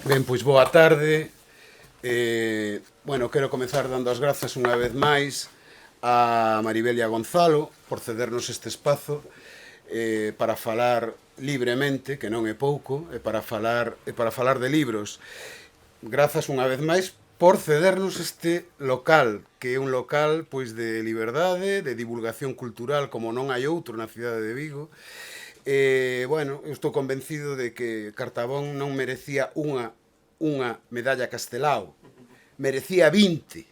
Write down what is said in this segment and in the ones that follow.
Ben, pois boa tarde. Bueno, quero comezar dando as grazas unha vez máis a Maribelia Gonzalo por cedernos este espazo para falar libremente, que non é pouco, e para falar de libros. Grazas unha vez máis por cedernos este local, que é un local pois de liberdade, de divulgación cultural como non hai outro na cidade de Vigo. Bueno, eu estou convencido de que Cartabón non merecía unha medalla Castelao, merecía 20.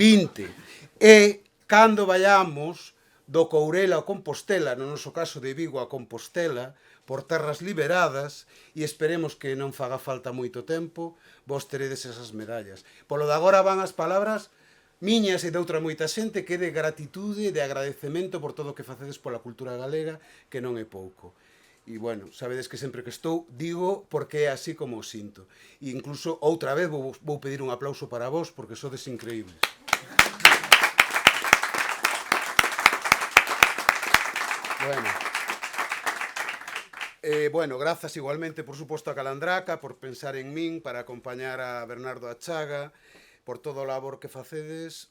20. E cando vayamos do Courel ao Compostela, no noso caso de Vigo a Compostela, por terras liberadas, e esperemos que non faga falta moito tempo, vos teredes esas medallas. Polo de agora van as palabras miñas e de outra moita xente, que de gratitude, de agradecemento por todo o que facedes pola cultura galega, que non é pouco. E, bueno, sabedes que sempre que estou digo porque é así como o sinto. E incluso outra vez vou pedir un aplauso para vos porque sodes increíbles. Bueno. Bueno, grazas igualmente, por suposto, a Calandraca por pensar en min, para acompañar a Bernardo Achaga, por todo o labor que facedes,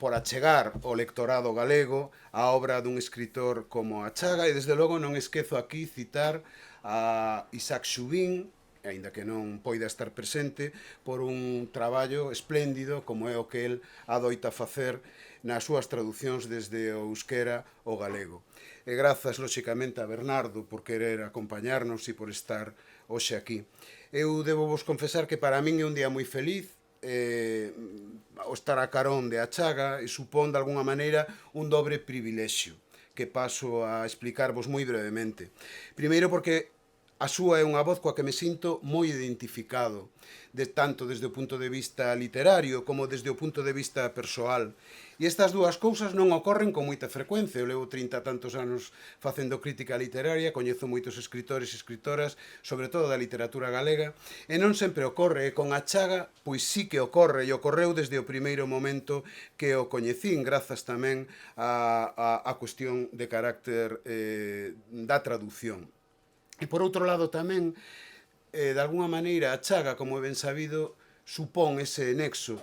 por achegar o lectorado galego a obra dun escritor como Achaga, e desde logo non esquezo aquí citar a Isaac Xubín, aínda que non poida estar presente, por un traballo espléndido como é o que el adoita facer nas súas traducións desde o euskera ao galego. E grazas, lóxicamente, a Bernardo por querer acompañarnos e por estar hoxe aquí. Eu debo vos confesar que para min é un día moi feliz, o estar a carón de Achaga, e supón de alguna maneira un dobre privilexio que paso a explicarvos moi brevemente. Primeiro porque a súa é unha voz coa que me sinto moi identificado, tanto desde o punto de vista literario como desde o punto de vista persoal. E estas dúas cousas non ocorren con moita frecuencia. Eu levo 30 e tantos anos facendo crítica literaria, coñezo moitos escritores e escritoras, sobre todo da literatura galega, e non sempre ocorre. E con Achaga, pois sí que ocorre, e ocorreu desde o primeiro momento que o coñecín, grazas tamén a cuestión de carácter da traducción. E por outro lado tamén, de alguna maneira, Achaga, como é ben sabido, supón ese nexo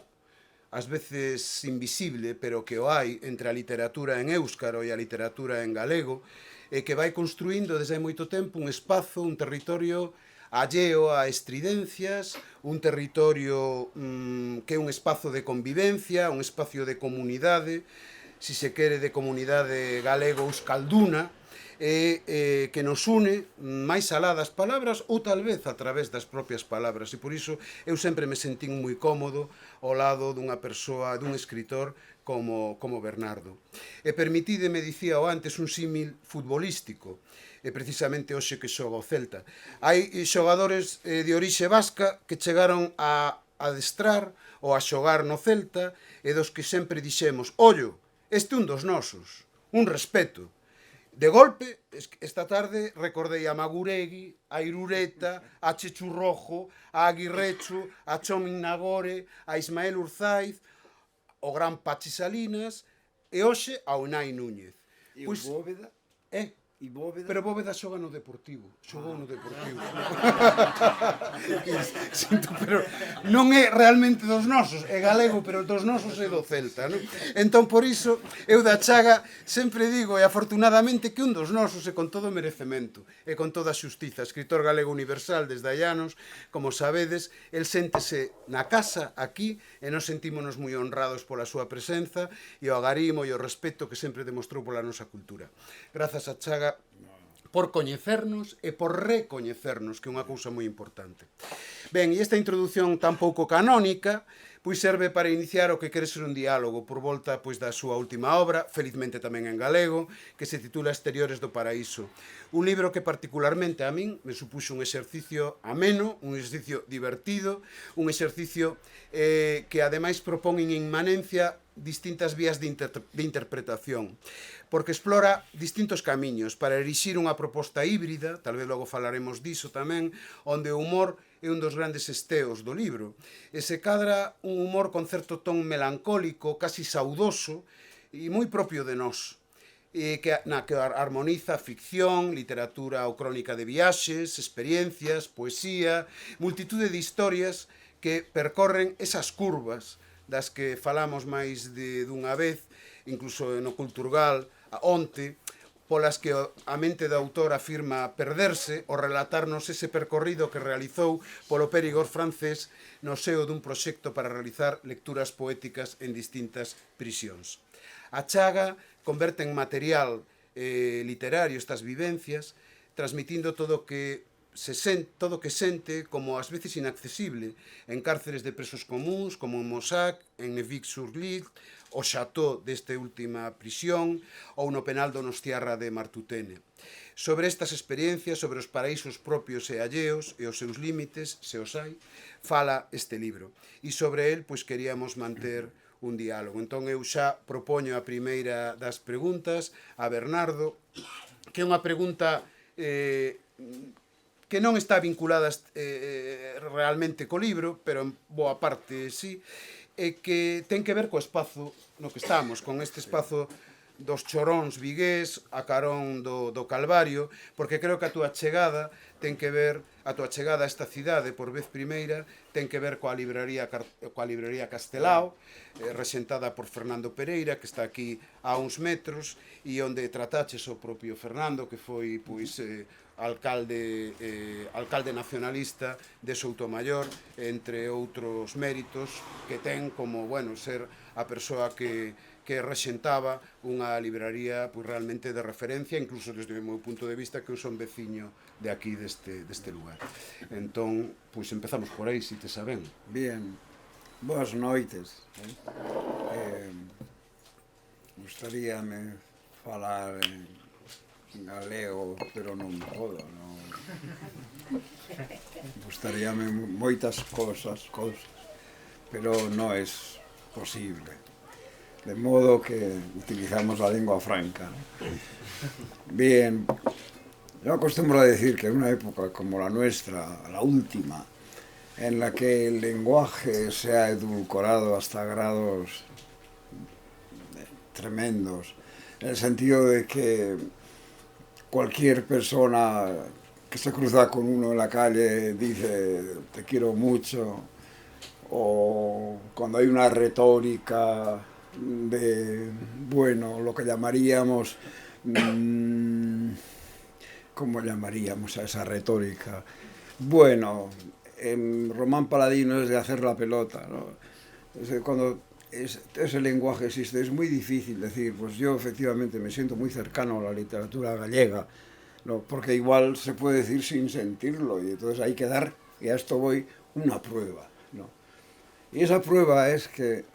ás veces invisible, pero que o hai entre a literatura en éuscaro e a literatura en galego, e que vai construindo desde hai moito tempo un espazo, un territorio alleo a estridencias, un territorio que é un espazo de convivencia, un espacio de comunidade, si se quere de comunidade galego-euskalduna, que nos une máis alá das palabras ou tal vez a través das propias palabras, e por iso eu sempre me sentín moi cómodo ao lado dunha persoa, dun escritor como Bernardo. E permitídeme, dicía o antes, un símil futbolístico, e precisamente hoxe que xoga o Celta. Hai xogadores de orixe vasca que chegaron a adestrar ou a xogar no Celta, e dos que sempre dixemos: ollo, este un dos nosos, un respeto. De golpe, esta tarde recordei a Maguregui, a Irureta, a Chechu Rojo, a Aguirrecho, a Chomin Nagore, a Ismael Urzaiz, o gran Pachi Salinas e hoxe a Unai Núñez. E o Bóveda? E Bóveda? Pero Bóveda xoga no Deportivo. Xogou no Deportivo. Sinto, pero non é realmente dos nosos. É galego, pero dos nosos é do Celta, non? Entón, por iso, eu da Chaga sempre digo, e afortunadamente, que un dos nosos é con todo merecemento, e con toda xustiza. Escritor galego universal desde hai anos, como sabedes, el séntese na casa, aquí, e nos sentímonos moi honrados pola súa presenza, e o agarimo e o respeto que sempre demostrou pola nosa cultura. Grazas a Chaga por coñecernos e por recoñecernos, que é unha cousa moi importante. Ben, e esta introdución tan pouco canónica pois serve para iniciar o que quere ser un diálogo por volta pois da súa última obra, felizmente tamén en galego, que se titula Exteriores do Paraíso. Un libro que particularmente a min me supuxo un exercicio ameno, un exercicio divertido, un exercicio que ademais propón en inmanencia distintas vías de interpretación, porque explora distintos camiños para erixir unha proposta híbrida, tal vez logo falaremos diso tamén, onde o humor é un dos grandes esteos do libro, e se cadra un humor con certo ton melancólico, casi saudoso, e moi propio de nós. na que armoniza ficción, literatura ou crónica de viaxes, experiencias, poesía, multitude de historias que percorren esas curvas das que falamos máis dunha vez, incluso no Culturgal, onte, polas que a mente do autor afirma perderse o relatarnos ese percorrido que realizou polo Périgord francés no seo dun proxecto para realizar lecturas poéticas en distintas prisións. A Chaga converte en material literario estas vivencias, transmitindo todo o que sente como ás veces inaccesible en cárceres de presos comuns como en Mossac, en Neuville-sur-Lisle, o Chateau deste última prisión ou no penal donostiarra de Martutene. Sobre estas experiencias, sobre os paraísos propios e alleos e os seus límites, se os hai, fala este libro. E sobre el, pois, queríamos manter un diálogo. Entón eu xa propoño a primeira das preguntas a Bernardo, que é unha pregunta que non está vinculada realmente co libro, pero en boa parte sí, e que ten que ver co espazo no que estamos, con este espazo dos choróns vigués a carón do Calvario, porque creo que a túa chegada ten que ver, a túa chegada a esta cidade por vez primeira ten que ver coa librería Castelao, resentada por Fernando Pereira, que está aquí a uns metros, e onde trataches o propio Fernando, que foi pois alcalde nacionalista de Soutomaior, entre outros méritos que ten como, bueno, ser a persoa que rexentaba unha libraría pois, realmente de referencia, incluso desde o meu punto de vista, que eu son veciño de aquí, deste lugar. Entón, pois empezamos por aí, se te saben. Bien, boas noites. Gustaríame falar en galego, pero non podo, non. Gustaríame moitas cosas, pero non é posible. De modo que utilizamos la lengua franca. Bien, yo acostumbro a decir que en una época como la nuestra, la última, en la que el lenguaje se ha edulcorado hasta grados tremendos, en el sentido de que cualquier persona que se cruza con uno en la calle dice te quiero mucho, o cuando hay una retórica de, bueno, lo que llamaríamos, ¿cómo llamaríamos a esa retórica? Bueno, en Román Paladino es de hacer la pelota, ¿no? Cuando ese lenguaje existe es muy difícil decir, pues yo efectivamente me siento muy cercano a la literatura gallega, ¿no? Porque igual se puede decir sin sentirlo, y entonces hay que dar, y a esto voy, una prueba, ¿no? Y esa prueba es que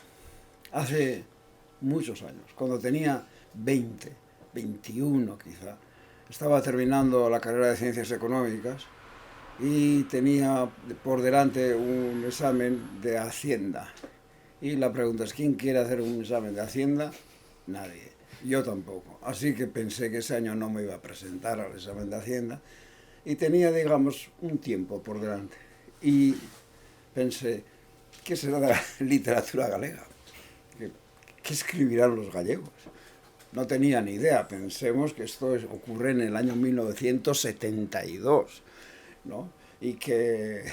hace muchos años, cuando tenía 20, 21 quizá, estaba terminando la carrera de Ciencias Económicas y tenía por delante un examen de Hacienda. Y la pregunta es, ¿quién quiere hacer un examen de Hacienda? Nadie. Yo tampoco. Así que pensé que ese año no me iba a presentar al examen de Hacienda y tenía, digamos, un tiempo por delante. Y pensé, ¿qué será de la literatura galega? ¿Qué escribirán los gallegos? No tenía ni idea. Pensemos que esto ocurre en el año 1972, ¿no? Y que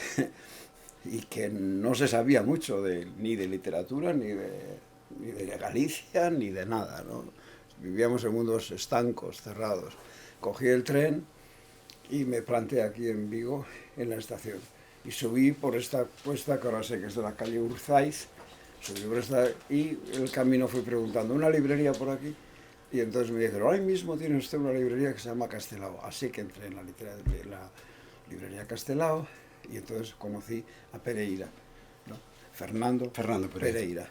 no se sabía mucho ni de literatura, ni de Galicia, ni de nada, ¿no? Vivíamos en mundos estancos, cerrados. Cogí el tren y me planté aquí en Vigo, en la estación. Y subí por esta cuesta, que ahora sé que es de la calle Urzaiz, subí por esta, y el camino fui preguntando, ¿una librería por aquí? Y entonces me dijeron, ahí mismo tiene usted una librería que se llama Castelao. Así que entré en la librería Castelao, y entonces conocí a Pereira, ¿no? Fernando Pereira.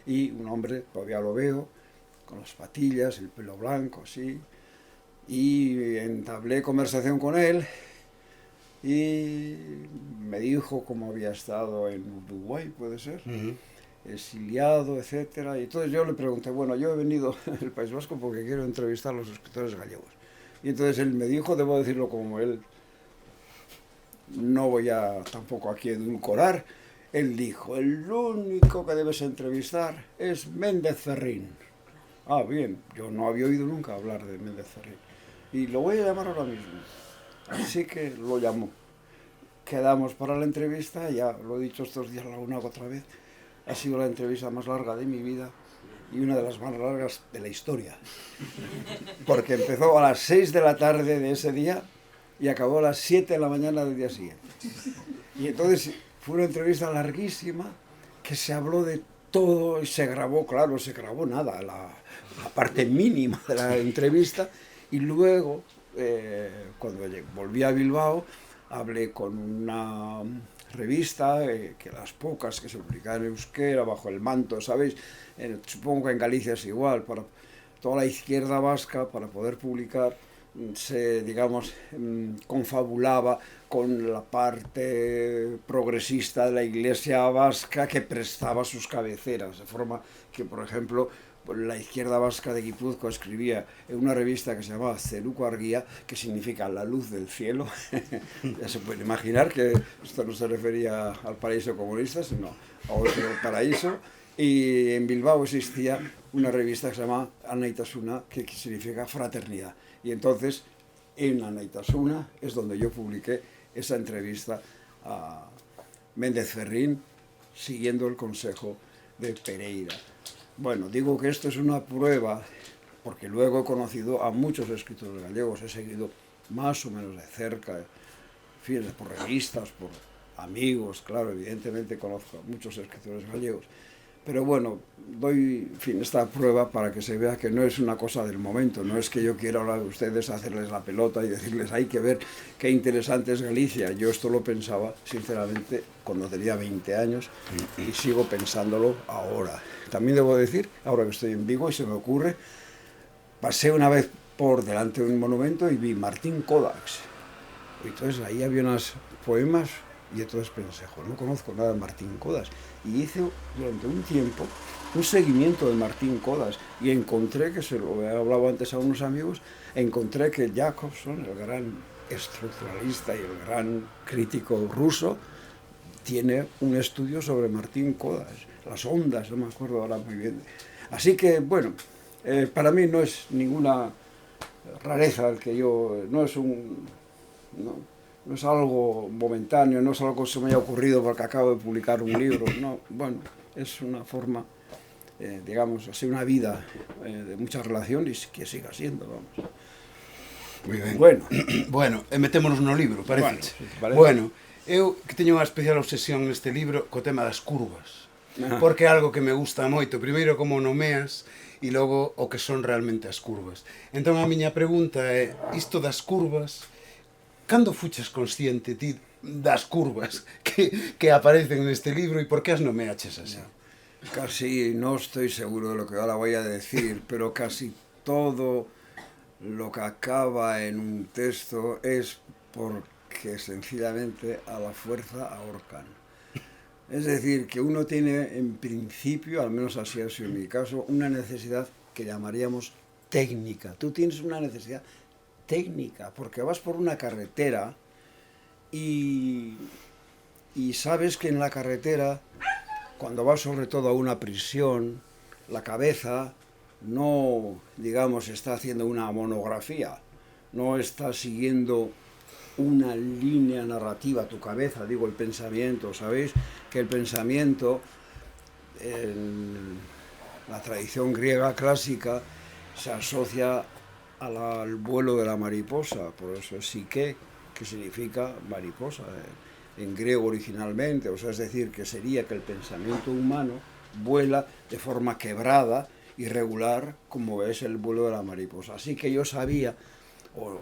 Y un hombre, todavía lo veo, con las patillas, el pelo blanco, así. Y entablé conversación con él y me dijo cómo había estado en Uruguay, puede ser, exiliado, etcétera. Y entonces yo le pregunté, bueno, yo he venido al País Vasco porque quiero entrevistar a los escritores gallegos. Y entonces él me dijo, debo decirlo como él, no voy a tampoco aquí edulcorar, él dijo, el único que debes entrevistar es Méndez Ferrín. Ah, bien, yo no había oído nunca hablar de Méndez Ferrín. Y lo voy a llamar ahora mismo. Así que lo llamó. Quedamos para la entrevista, ya lo he dicho estos días alguna otra vez, ha sido la entrevista más larga de mi vida y una de las más largas de la historia. Porque empezó a las 6 de la tarde de ese día y acabó a las 7 de la mañana del día siguiente. Y entonces fue una entrevista larguísima que se habló de todo y se grabó, claro, se grabó nada, la parte mínima de la entrevista. Y luego, cuando volví a Bilbao, hablé con una revista, que las pocas que se publicaban en euskera, bajo el manto, ¿sabéis? Supongo que en Galicia es igual, para toda la izquierda vasca, para poder publicar, se, digamos, confabulaba con la parte progresista de la Iglesia vasca que prestaba sus cabeceras, de forma que, por ejemplo, la izquierda vasca de Guipúzcoa escribía en una revista que se llamaba Zeruko Argia, que significa la luz del cielo. Ya se puede imaginar que esto no se refería al paraíso comunista, sino a otro paraíso. Y en Bilbao existía una revista que se llama Anaitasuna, que significa fraternidad. Y entonces, en Anaitasuna es donde yo publiqué esa entrevista a Méndez Ferrín, siguiendo el consejo de Pereira. Bueno, digo que esto es una prueba, porque luego he conocido a muchos escritores gallegos, he seguido más o menos de cerca, fíjense, por revistas, por amigos, claro, evidentemente conozco a muchos escritores gallegos. Pero bueno, doy, en fin, esta prueba para que se vea que no es una cosa del momento, no es que yo quiera hablar de ustedes, hacerles la pelota y decirles hay que ver qué interesante es Galicia. Yo esto lo pensaba, sinceramente, cuando tenía 20 años y sigo pensándolo ahora. También debo decir, ahora que estoy en Vigo y se me ocurre, pasé una vez por delante de un monumento y vi Martín Kodaks. Y entonces ahí había unos poemas y entonces pensé, no conozco nada de Martín Kodaks. Y hice durante un tiempo un seguimiento de Martín Kodaks y encontré, que se lo he hablado antes a unos amigos, encontré que Jacobson, el gran estructuralista y el gran crítico ruso, tiene un estudio sobre Martín Kodaks, las ondas, no me acuerdo ahora muy bien. Así que, bueno, para mí no es ninguna rareza el que yo, no es un... no es algo momentáneo, no es algo que se me haya ocurrido porque acabo de publicar un libro, no, bueno, es una forma, digamos, así una vida de mucha relación y que siga siendo, vamos. Moi ben. Bueno. Bueno, e metémonos no libro, parece. Parece. Bueno, eu que teño unha especial obsesión neste libro co tema das curvas. Porque é algo que me gusta moito. Primeiro como nomeas e logo o que son realmente as curvas. Entón a miña pregunta é, isto das curvas, cando fuches consciente ti das curvas que aparecen neste libro e por que as nomeaches así? Casi no estoy seguro de lo que ahora voy a decir, pero casi todo lo que acaba en un texto es porque sencillamente a la fuerza ahorcan. Es decir, que uno tiene en principio, al menos así ha sido en mi caso, una necesidad que llamaríamos técnica. Tú tienes una necesidad técnica porque vas por una carretera y sabes que en la carretera, cuando vas sobre todo a una prisión, la cabeza no, digamos, está haciendo una monografía, no está siguiendo una línea narrativa, tu cabeza, digo, el pensamiento, ¿sabéis? Que el pensamiento, en la tradición griega clásica, se asocia al vuelo de la mariposa, por eso es psique, que significa mariposa, en griego originalmente, o sea, es decir, que sería que el pensamiento humano vuela de forma quebrada, irregular, como es el vuelo de la mariposa. Así que yo sabía, o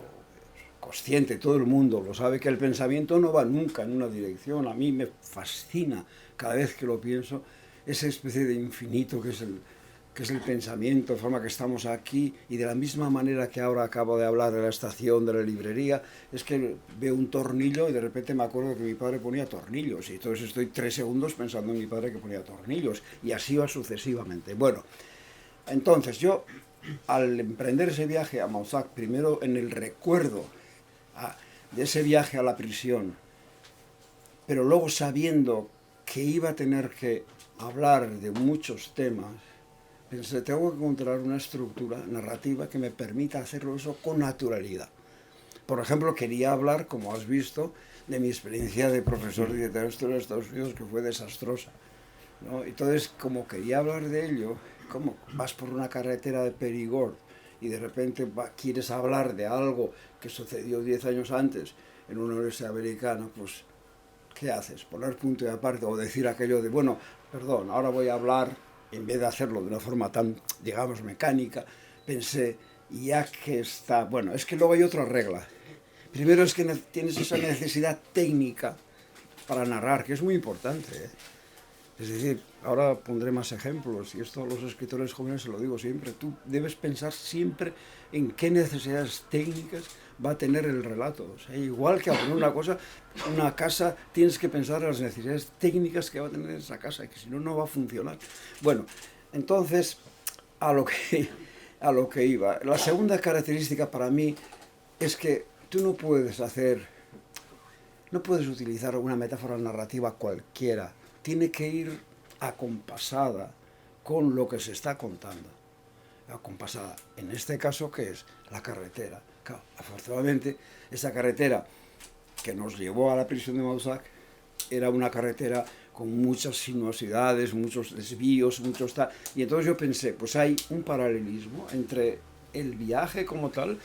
consciente, todo el mundo lo sabe, que el pensamiento no va nunca en una dirección. A mí me fascina, cada vez que lo pienso, esa especie de infinito que es el pensamiento, de forma que estamos aquí, y de la misma manera que ahora acabo de hablar de la estación, de la librería, es que veo un tornillo y de repente me acuerdo que mi padre ponía tornillos, y entonces estoy 3 segundos pensando en mi padre que ponía tornillos, y así va sucesivamente. Bueno, entonces yo, al emprender ese viaje a Mauzac, primero en el recuerdo de ese viaje a la prisión, pero luego sabiendo que iba a tener que hablar de muchos temas, pensé, tengo que encontrar una estructura narrativa que me permita hacerlo eso con naturalidad. Por ejemplo, quería hablar, como has visto, de mi experiencia de profesor de literatura en Estados Unidos, que fue desastrosa, ¿no? Entonces, como quería hablar de ello, como vas por una carretera de Perigord y de repente quieres hablar de algo que sucedió 10 años antes en una universidad americana, pues, ¿qué haces? Poner punto y aparte o decir aquello de, bueno, perdón, ahora voy a hablar, en vez de hacerlo de una forma tan, digamos, mecánica, pensé, ya que está, bueno, es que luego hay otra regla. Primero es que tienes esa necesidad técnica para narrar, que es muy importante, ¿eh? Es decir, ahora pondré más ejemplos, y esto a los escritores jóvenes se lo digo siempre, tú debes pensar siempre en qué necesidades técnicas va a tener el relato. O sea, igual que al poner una casa, tienes que pensar en las necesidades técnicas que va a tener esa casa, que si no, no va a funcionar. Bueno, entonces, a lo que iba. La segunda característica para mí es que tú no puedes utilizar una metáfora narrativa cualquiera. Tiene que ir acompasada con lo que se está contando. Acompasada, en este caso, ¿qué es? La carretera. Claro, afortunadamente, esa carretera que nos llevó a la prisión de Mausac era una carretera con muchas sinuosidades, muchos desvíos, y entonces yo pensé, pues hay un paralelismo entre el viaje como tal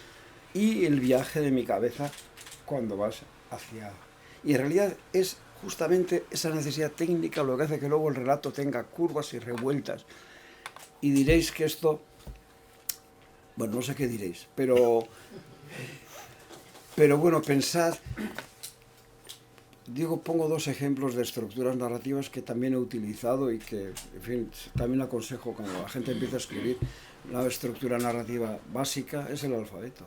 y el viaje de mi cabeza cuando vas hacia... Y en realidad es justamente esa necesidad técnica lo que hace que luego el relato tenga curvas y revueltas. Y diréis que esto... Bueno, no sé qué diréis, pero bueno, pensad... Pongo dos ejemplos de estructuras narrativas que también he utilizado y que, en fin, también aconsejo cuando la gente empieza a escribir. La estructura narrativa básica es el alfabeto.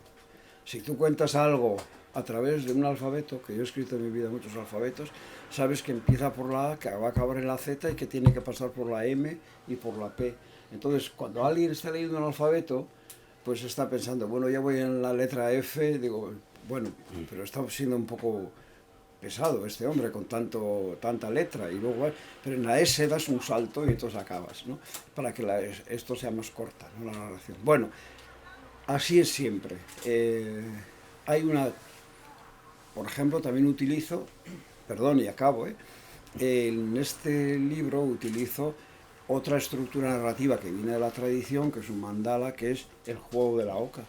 Si tú cuentas algo a través de un alfabeto, que yo he escrito en mi vida muchos alfabetos, sabes que empieza por la A, que va a acabar en la Z y que tiene que pasar por la M y por la P. Entonces, cuando alguien está leyendo un alfabeto, pues está pensando, bueno, ya voy en la letra F, digo, bueno, pero está siendo un poco pesado este hombre con tanta letra, y luego, pero en la S das un salto y entonces acabas, ¿no? Para que esto sea más corta, ¿no? La narración. Bueno, así es siempre. Hay una, por ejemplo, también utilizo, perdón y acabo, en este libro utilizo otra estructura narrativa que viene de la tradición, que es un mandala, que es el juego de la oca.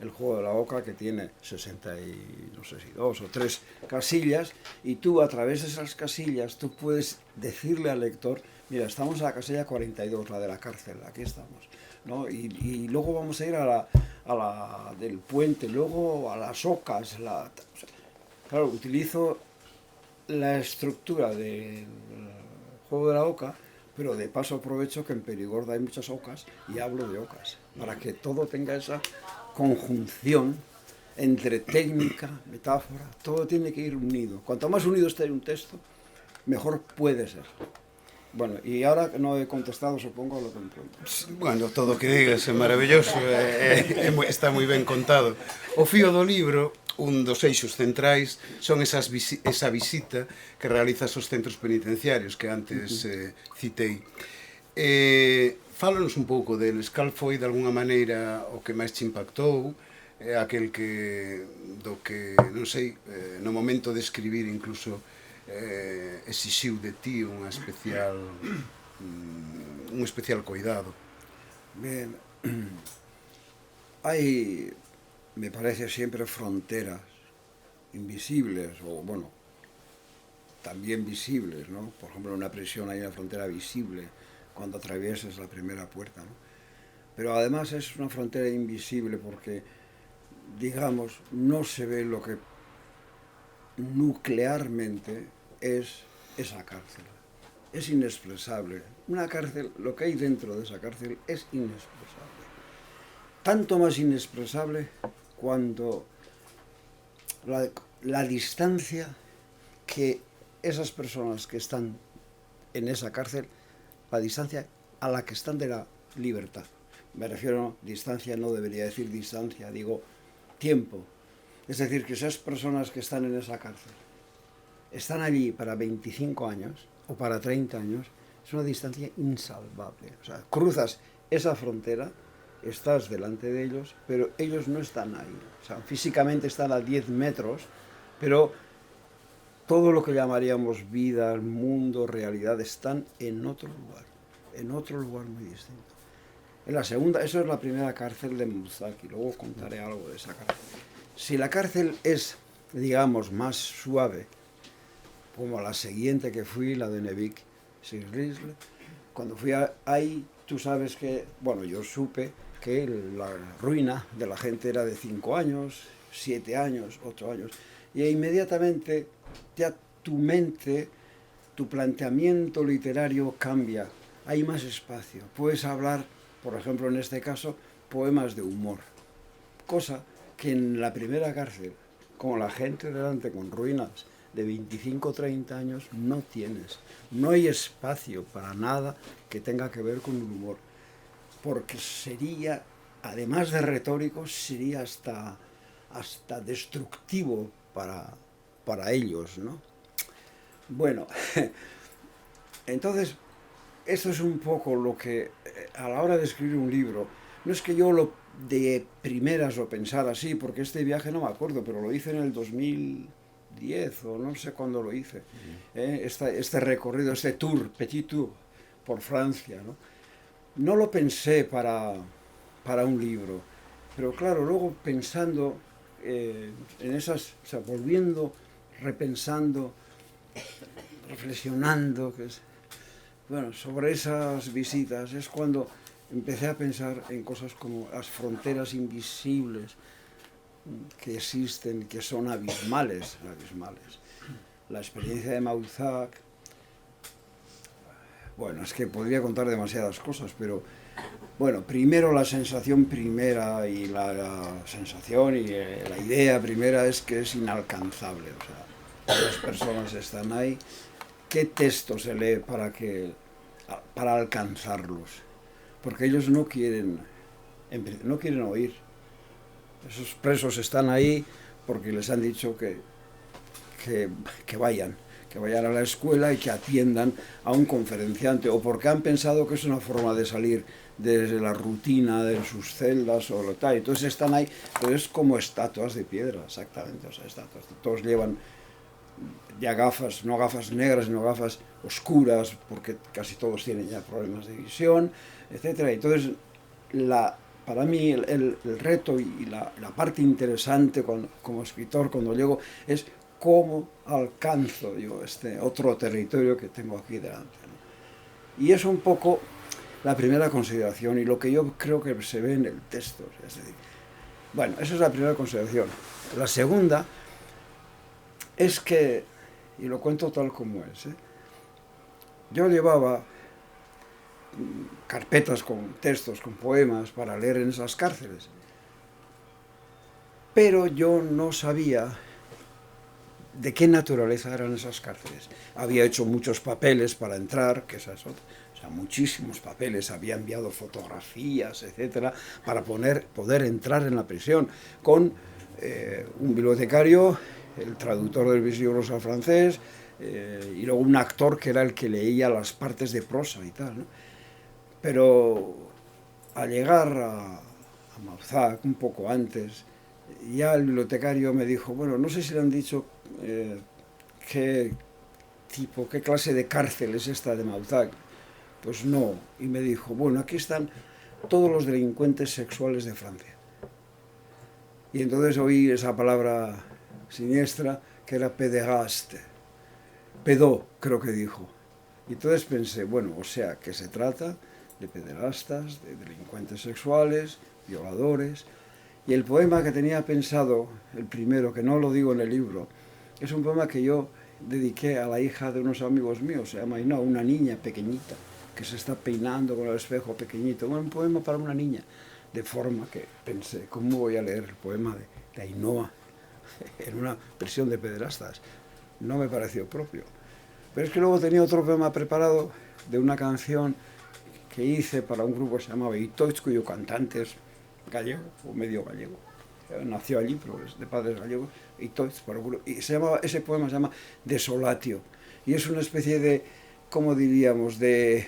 El juego de la oca, que tiene 60 y no sé si 2 o 3 casillas, y tú a través de esas casillas tú puedes decirle al lector, mira, estamos en la casilla 42, la de la cárcel, aquí estamos, ¿no? Y luego vamos a ir a la del puente, luego a las ocas, claro, utilizo la estructura del juego de la oca, pero de paso aprovecho que en Perigord hay muchas ocas y hablo de ocas, para que todo tenga esa conjunción entre técnica, metáfora, todo tiene que ir unido. Cuanto más unido esté un texto, mejor puede ser. Bueno, y ahora no he contestado, supongo, a lo que me preguntas. Bueno, todo o que digas é maravilloso, está moi ben contado. O fío do libro, un dos eixos centrais, son esa visita que realizas aos centros penitenciarios que antes citei. Fálanos un pouco deles, cal foi de alguna maneira o que máis te impactou, aquel do que, non sei, no momento de escribir incluso exixiu de ti un especial cuidado. Bien, hay, me parece, siempre fronteras invisibles, o bueno, también visibles, ¿no? Por ejemplo, en una prisión hay una frontera visible cuando atraviesas la primera puerta, ¿no? Pero además es una frontera invisible porque, digamos, no se ve lo que nuclearmente es esa cárcel. Es inexpresable. Una cárcel, lo que hay dentro de esa cárcel es inexpresable. Tanto más inexpresable cuando la distancia que esas personas que están en esa cárcel, la distancia a la que están de la libertad. Me refiero a distancia, no debería decir distancia, digo tiempo. Es decir, que esas personas que están en esa cárcel están allí para 25 años o para 30 años, es una distancia insalvable. O sea, cruzas esa frontera, estás delante de ellos, pero ellos no están ahí. O sea, físicamente están a 10 metros, pero todo lo que llamaríamos vida, mundo, realidad, están en otro lugar muy distinto. En la segunda, eso es la primera cárcel de Muzaki, luego contaré algo de esa cárcel. Si la cárcel es, digamos, más suave, como la siguiente que fui, la de Nevik Sirlisle, cuando fui ahí, tú sabes que, bueno, yo supe que la ruina de la gente era de 5 años, 7 años, 8 años, y inmediatamente ya tu mente, tu planteamiento literario cambia, hay más espacio, puedes hablar, por ejemplo en este caso, poemas de humor, cosa que en la primera cárcel, con la gente delante con ruinas de 25 o 30 años, no tienes, no hay espacio para nada que tenga que ver con el humor, porque sería, además de retórico, sería hasta destructivo para ellos, ¿no? Bueno, entonces, esto es un poco lo que, a la hora de escribir un libro, no es que yo lo de primeras lo pensara así, porque este viaje no me acuerdo, pero lo hice en el 2010, o no sé cuándo lo hice, este recorrido, este tour, petit tour, por Francia, ¿no? No lo pensé para un libro, pero claro, luego pensando en esas, o sea, volviendo, repensando, reflexionando, bueno, sobre esas visitas, es cuando empecé a pensar en cosas como las fronteras invisibles que existen, que son abismales. La experiencia de Mauzac, bueno, es que podría contar demasiadas cosas, pero bueno, primero la sensación primera y la sensación y la idea primera es que es inalcanzable, o sea, las personas están ahí, ¿qué texto se lee para alcanzarlos? Porque ellos no quieren oír. Esos presos están ahí porque les han dicho que vayan a la escuela y que atiendan a un conferenciante, o porque han pensado que es una forma de salir de la rutina de sus celdas o lo tal. Entonces están ahí, pero es como estatuas de piedra, exactamente, o sea, estatuas. Todos llevan ya gafas, no gafas negras, sino gafas oscuras, porque casi todos tienen ya problemas de visión, etcétera. Entonces, para mí el reto y la parte interesante como escritor cuando llego es cómo alcanzo yo este otro territorio que tengo aquí delante, ¿no? Y es un poco la primera consideración y lo que yo creo que se ve en el texto. Es decir, bueno, esa es la primera consideración. La segunda es que, y lo cuento tal como es, yo llevaba carpetas con textos, con poemas para leer en esas cárceles, pero yo no sabía de qué naturaleza eran esas cárceles. Había hecho muchos papeles para entrar, que esa es otra, o sea, muchísimos papeles, había enviado fotografías, etcétera, para poder entrar en la prisión, con un bibliotecario, el traductor del libros al francés, y luego un actor que era el que leía las partes de prosa y tal, ¿no? Pero al llegar a Mauzac, un poco antes, ya el bibliotecario me dijo, bueno, no sé si le han dicho qué clase de cárcel es esta de Mauzac. Pues no, y me dijo, bueno, aquí están todos los delincuentes sexuales de Francia. Y entonces oí esa palabra siniestra que era pederasте, pedó, creo que dijo. Y entonces pensé, bueno, o sea, que se trata de pederastas, de delincuentes sexuales, violadores. Y el poema que tenía pensado, el primero, que no lo digo en el libro, es un poema que yo dediqué a la hija de unos amigos míos, se llama Ainhoa, una niña pequeñita, que se está peinando con el espejo pequeñito. Un poema para una niña, de forma que pensé, ¿cómo voy a leer el poema de Ainhoa en una prisión de pederastas? No me pareció propio. Pero es que luego tenía otro poema preparado de una canción que hice para un grupo que se llamaba Itoiz, cuyo cantante es gallego, o medio gallego. Nació allí, pero es de padres gallegos, Itoiz, y ese poema se llama Desolatio. Y es una especie de, ¿cómo diríamos?, de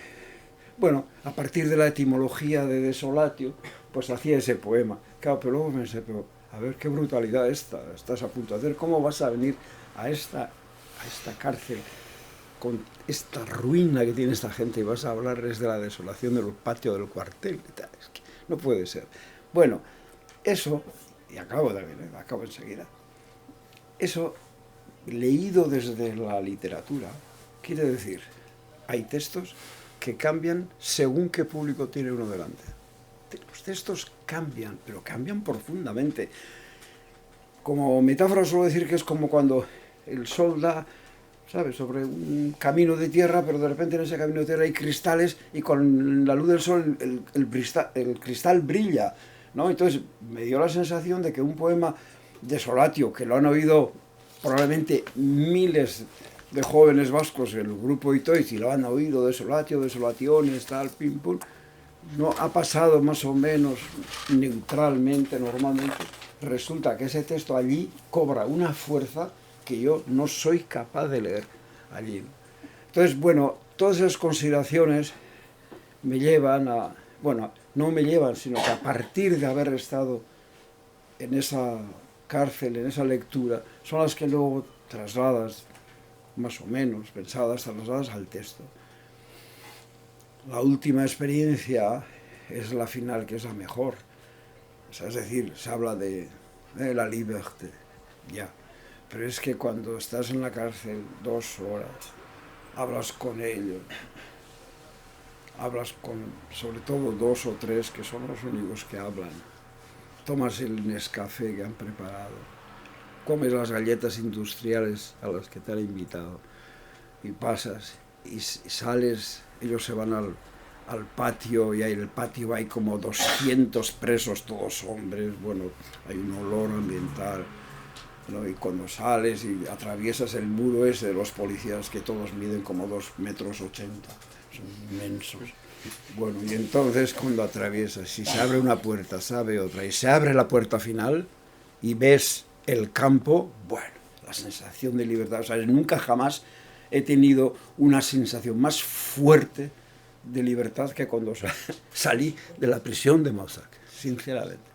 Bueno, a partir de la etimología de desolatio, pues hacía ese poema. Claro, pero luego pensé, pero a ver qué brutalidad estás a punto de hacer. ¿Cómo vas a venir a esta cárcel con esta ruina que tiene esta gente y vas a hablarles de la desolación del patio del cuartel? Es que no puede ser. Bueno, eso, y acabo enseguida, eso leído desde la literatura, quiere decir, hay textos que cambian según qué público tiene uno delante. Los textos cambian, pero cambian profundamente. Como metáfora suelo decir que es como cuando el sol da, ¿sabes?, sobre un camino de tierra, pero de repente en ese camino de tierra hay cristales y con la luz del sol el cristal brilla, ¿no? Entonces me dio la sensación de que un poema desolatio, que lo han oído probablemente miles de jóvenes vascos, el grupo Itoiz, y lo han oído, desolatio, desolaciones, tal, pim, pum, no ha pasado más o menos neutralmente, normalmente. Resulta que ese texto allí cobra una fuerza que yo no soy capaz de leer allí. Entonces, bueno, todas esas consideraciones me llevan a, bueno, no me llevan, sino que a partir de haber estado en esa cárcel, en esa lectura, son las que luego trasladas, más o menos pensadas, trasladadas al texto. La última experiencia es la final, que es la mejor. O sea, es decir, se habla de la libertad, ya. Pero es que cuando estás en la cárcel 2 horas, hablas con ellos, hablas con, sobre todo 2 o 3, que son los únicos que hablan. Tomas el Nescafé que han preparado, comes las galletas industriales a las que te han invitado y pasas y sales, ellos se van al patio y ahí en el patio hay como 200 presos, todos hombres, bueno, hay un olor ambiental, ¿no? Y cuando sales y atraviesas el muro ese de los policías, que todos miden como 2,80 metros, son inmensos. Bueno, y entonces cuando atraviesas, si se abre una puerta, se abre otra, y se abre la puerta final y ves el campo, bueno, la sensación de libertad, o sea, nunca jamás he tenido una sensación más fuerte de libertad que cuando salí de la prisión de Mausac, sinceramente.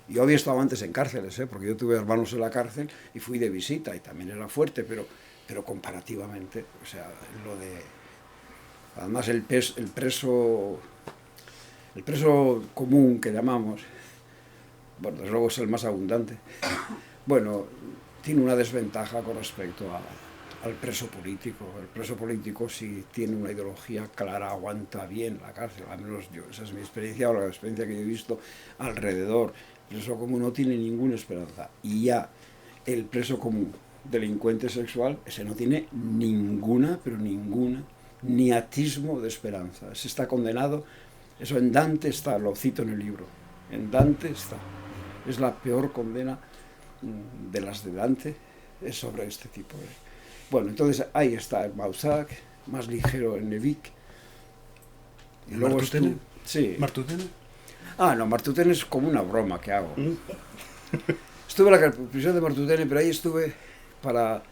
Yo había estado antes en cárceles, porque yo tuve hermanos en la cárcel y fui de visita y también era fuerte, pero comparativamente, o sea, lo de... Además el preso común que llamamos, bueno, desde luego es el más abundante, bueno, tiene una desventaja con respecto al preso político. El preso político, si tiene una ideología clara, aguanta bien la cárcel, al menos yo, esa es mi experiencia o la experiencia que yo he visto alrededor. El preso común no tiene ninguna esperanza, y ya el preso común delincuente sexual, ese no tiene ninguna, pero ninguna, ni atismo de esperanza. Ese está condenado, eso en Dante está, lo cito en el libro, en Dante está, es la peor condena de las de Dante, es sobre este tipo de... Bueno, entonces ahí está el Mausac, más ligero el Nevic. ¿Y luego Martutene? Sí. ¿Martutene? Ah, no, Martutene es como una broma que hago. Estuve en la prisión de Martutene, pero ahí estuve para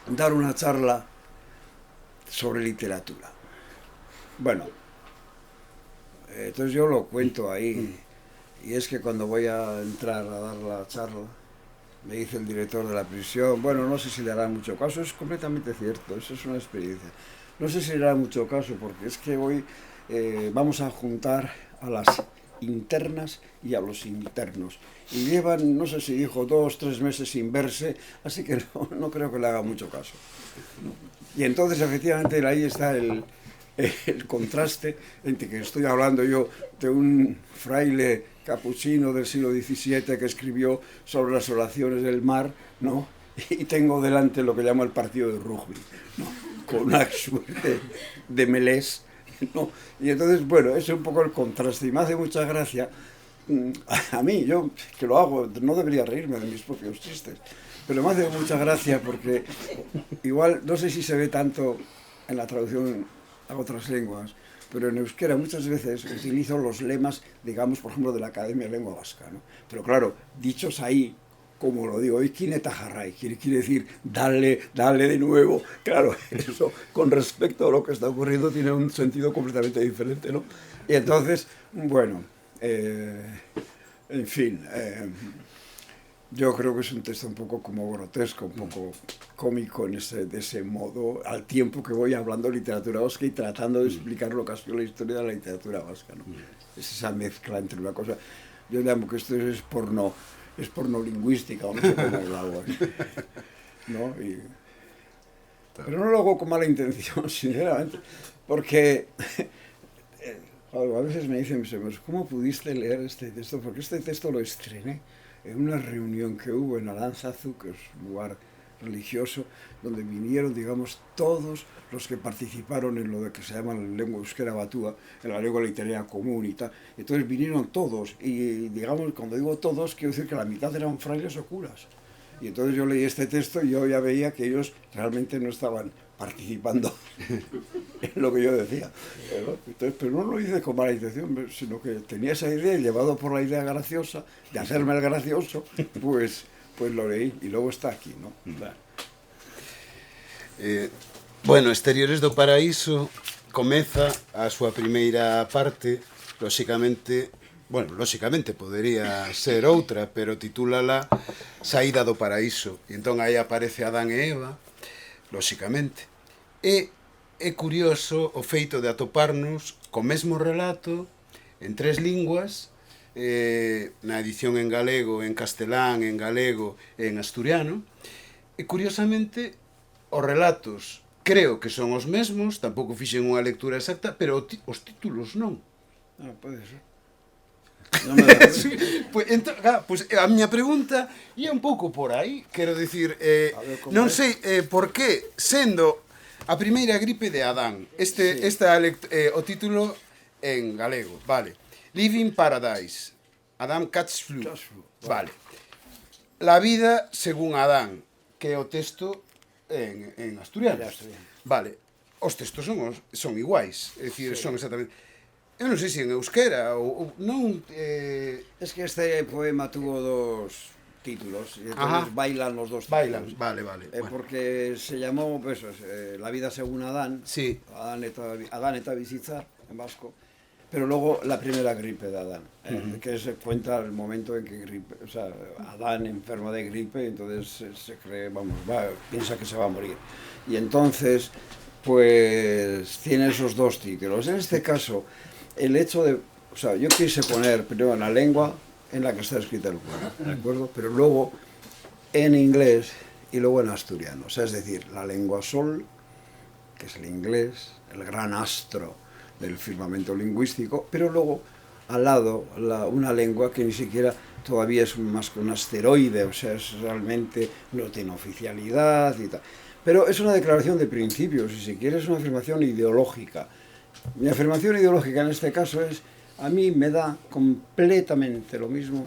dar una charla sobre literatura. Bueno, entonces yo lo cuento ahí, y es que cuando voy a entrar a dar la charla, me dice el director de la prisión, bueno, no sé si le hará mucho caso, es completamente cierto, eso es una experiencia. No sé si le hará mucho caso, porque es que hoy vamos a juntar a las internas y a los internos. Y llevan, no sé si dijo, 2 o 3 meses sin verse, así que no creo que le haga mucho caso. Y entonces, efectivamente, ahí está el contraste entre que estoy hablando yo de un fraile capuchino del siglo XVII que escribió sobre las oraciones del mar, ¿no? Y tengo delante lo que llamo el partido de rugby, ¿no? Con una suerte de melés, ¿no? Y entonces, bueno, ese es un poco el contraste, y me hace mucha gracia a mí, yo que lo hago, no debería reírme de mis propios chistes, pero me hace mucha gracia porque igual, no sé si se ve tanto en la traducción a otras lenguas, pero en euskera muchas veces utilizo los lemas, digamos, por ejemplo, de la Academia de Lengua Vasca, ¿no? Pero claro, dichos ahí, como lo digo, y kineta jarrai, quiere decir dale de nuevo. Claro, eso con respecto a lo que está ocurriendo tiene un sentido completamente diferente, ¿no? Y entonces, bueno, en fin, yo creo que es un texto un poco como grotesco, un poco cómico de ese modo, al tiempo que voy hablando de literatura vasca y tratando de explicar lo que ha sido la historia de la literatura vasca, ¿no? Es esa mezcla entre una cosa... Yo llamo que esto es porno lingüística, o no sé cómo lo hago, ¿no? Pero no lo hago con mala intención, sinceramente, porque a veces me dicen, ¿cómo pudiste leer este texto? Porque este texto lo estrené en una reunión que hubo en Aránzazu, que es un lugar religioso, donde vinieron, digamos, todos los que participaron en lo de que se llama la lengua euskera batúa, en la lengua literaria común y tal. Entonces vinieron todos, y digamos, cuando digo todos, quiero decir que la mitad eran frailes o curas. Y entonces yo leí este texto y yo ya veía que ellos realmente no estaban participando en lo que yo decía. Entonces, pero no lo hice con mala intención, sino que tenía esa idea, y llevado por la idea graciosa, de hacerme el gracioso, pues lo leí, y luego está aquí, ¿no? Claro. Bueno, Exteriores do Paraíso comeza a súa primeira parte, lóxicamente podería ser outra, pero titúlala Saída do Paraíso, e entón aí aparece Adán e Eva, lóxicamente. E é curioso o feito de atoparnos co mesmo relato en 3 linguas, na edición en galego, en castelán, en galego e en asturiano, e curiosamente os relatos creo que son os mesmos, tampouco fixen unha lectura exacta, pero os títulos non. Pode ser. Non me da... Sí, pues a miña pregunta é un pouco por aí, quero dicir, non sei por que, sendo a primeira gripe de Adán, o título en galego, vale, Living Paradise, Adam Catch Flu, vale, La vida según Adán, que é o texto en asturiano, vale, os textos son iguais, é dicir, son exactamente... Eu non sei se en euskera ou non... Es que este poema tuvo 2 títulos, y entonces bailan los 2 títulos. Bailan, vale. Porque se llamó, pues, La vida según Adán, sí. Adán eta bizitza, en vasco, pero luego la primera gripe de Adán, que se cuenta el momento en que Adán enferma de gripe, entonces se cree, piensa que se va a morir. Y entonces, pues, tiene esos 2 títulos. En este caso, el hecho de... O sea, yo quise poner primero en la lengua en la que está escrita el poema, ¿de acuerdo? Pero luego en inglés y luego en asturiano. O sea, es decir, la lengua sol, que es el inglés, el gran astro del firmamento lingüístico, pero luego al lado una lengua que ni siquiera todavía es más que un asteroide, o sea, es realmente no tiene oficialidad y tal. Pero es una declaración de principios, y si quieres, es una afirmación ideológica. Mi afirmación ideológica en este caso es, a mí me da completamente lo mismo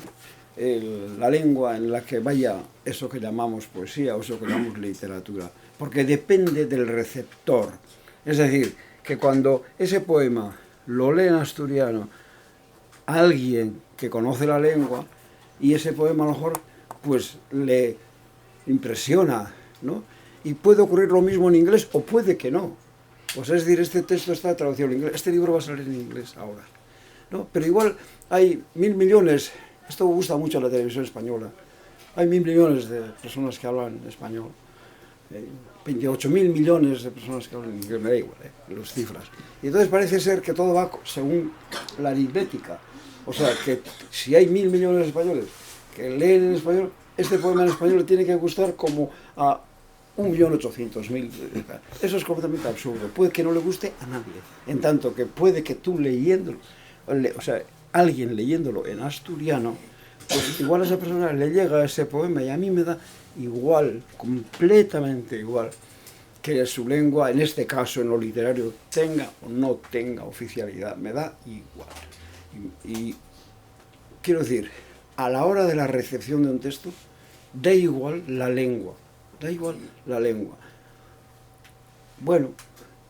la lengua en la que vaya eso que llamamos poesía o eso que llamamos literatura, porque depende del receptor. Es decir, que cuando ese poema lo lee en asturiano alguien que conoce la lengua, y ese poema a lo mejor pues le impresiona, ¿no? Y puede ocurrir lo mismo en inglés, o puede que no. Pues es decir, este texto está traducido en inglés, este libro va a salir en inglés ahora, ¿no? Pero igual hay 1000 millones, esto gusta mucho a la televisión española, hay 1000 millones de personas que hablan español, 28.000 millones de personas que hablan inglés, me da igual, las cifras. Y entonces parece ser que todo va según la aritmética, o sea, que si hay 1000 millones de españoles que leen en español, este poema en español le tiene que gustar como a 1.800.000. Eso es completamente absurdo. Puede que no le guste a nadie, en tanto que puede que tú leyéndolo, o sea, alguien leyéndolo en asturiano, pues igual a esa persona le llega ese poema, y a mí me da igual, completamente igual, que su lengua, en este caso en lo literario, tenga o no tenga oficialidad, me da igual. Y quiero decir, a la hora de la recepción de un texto, da igual la lengua. Da igual la lengua. Bueno,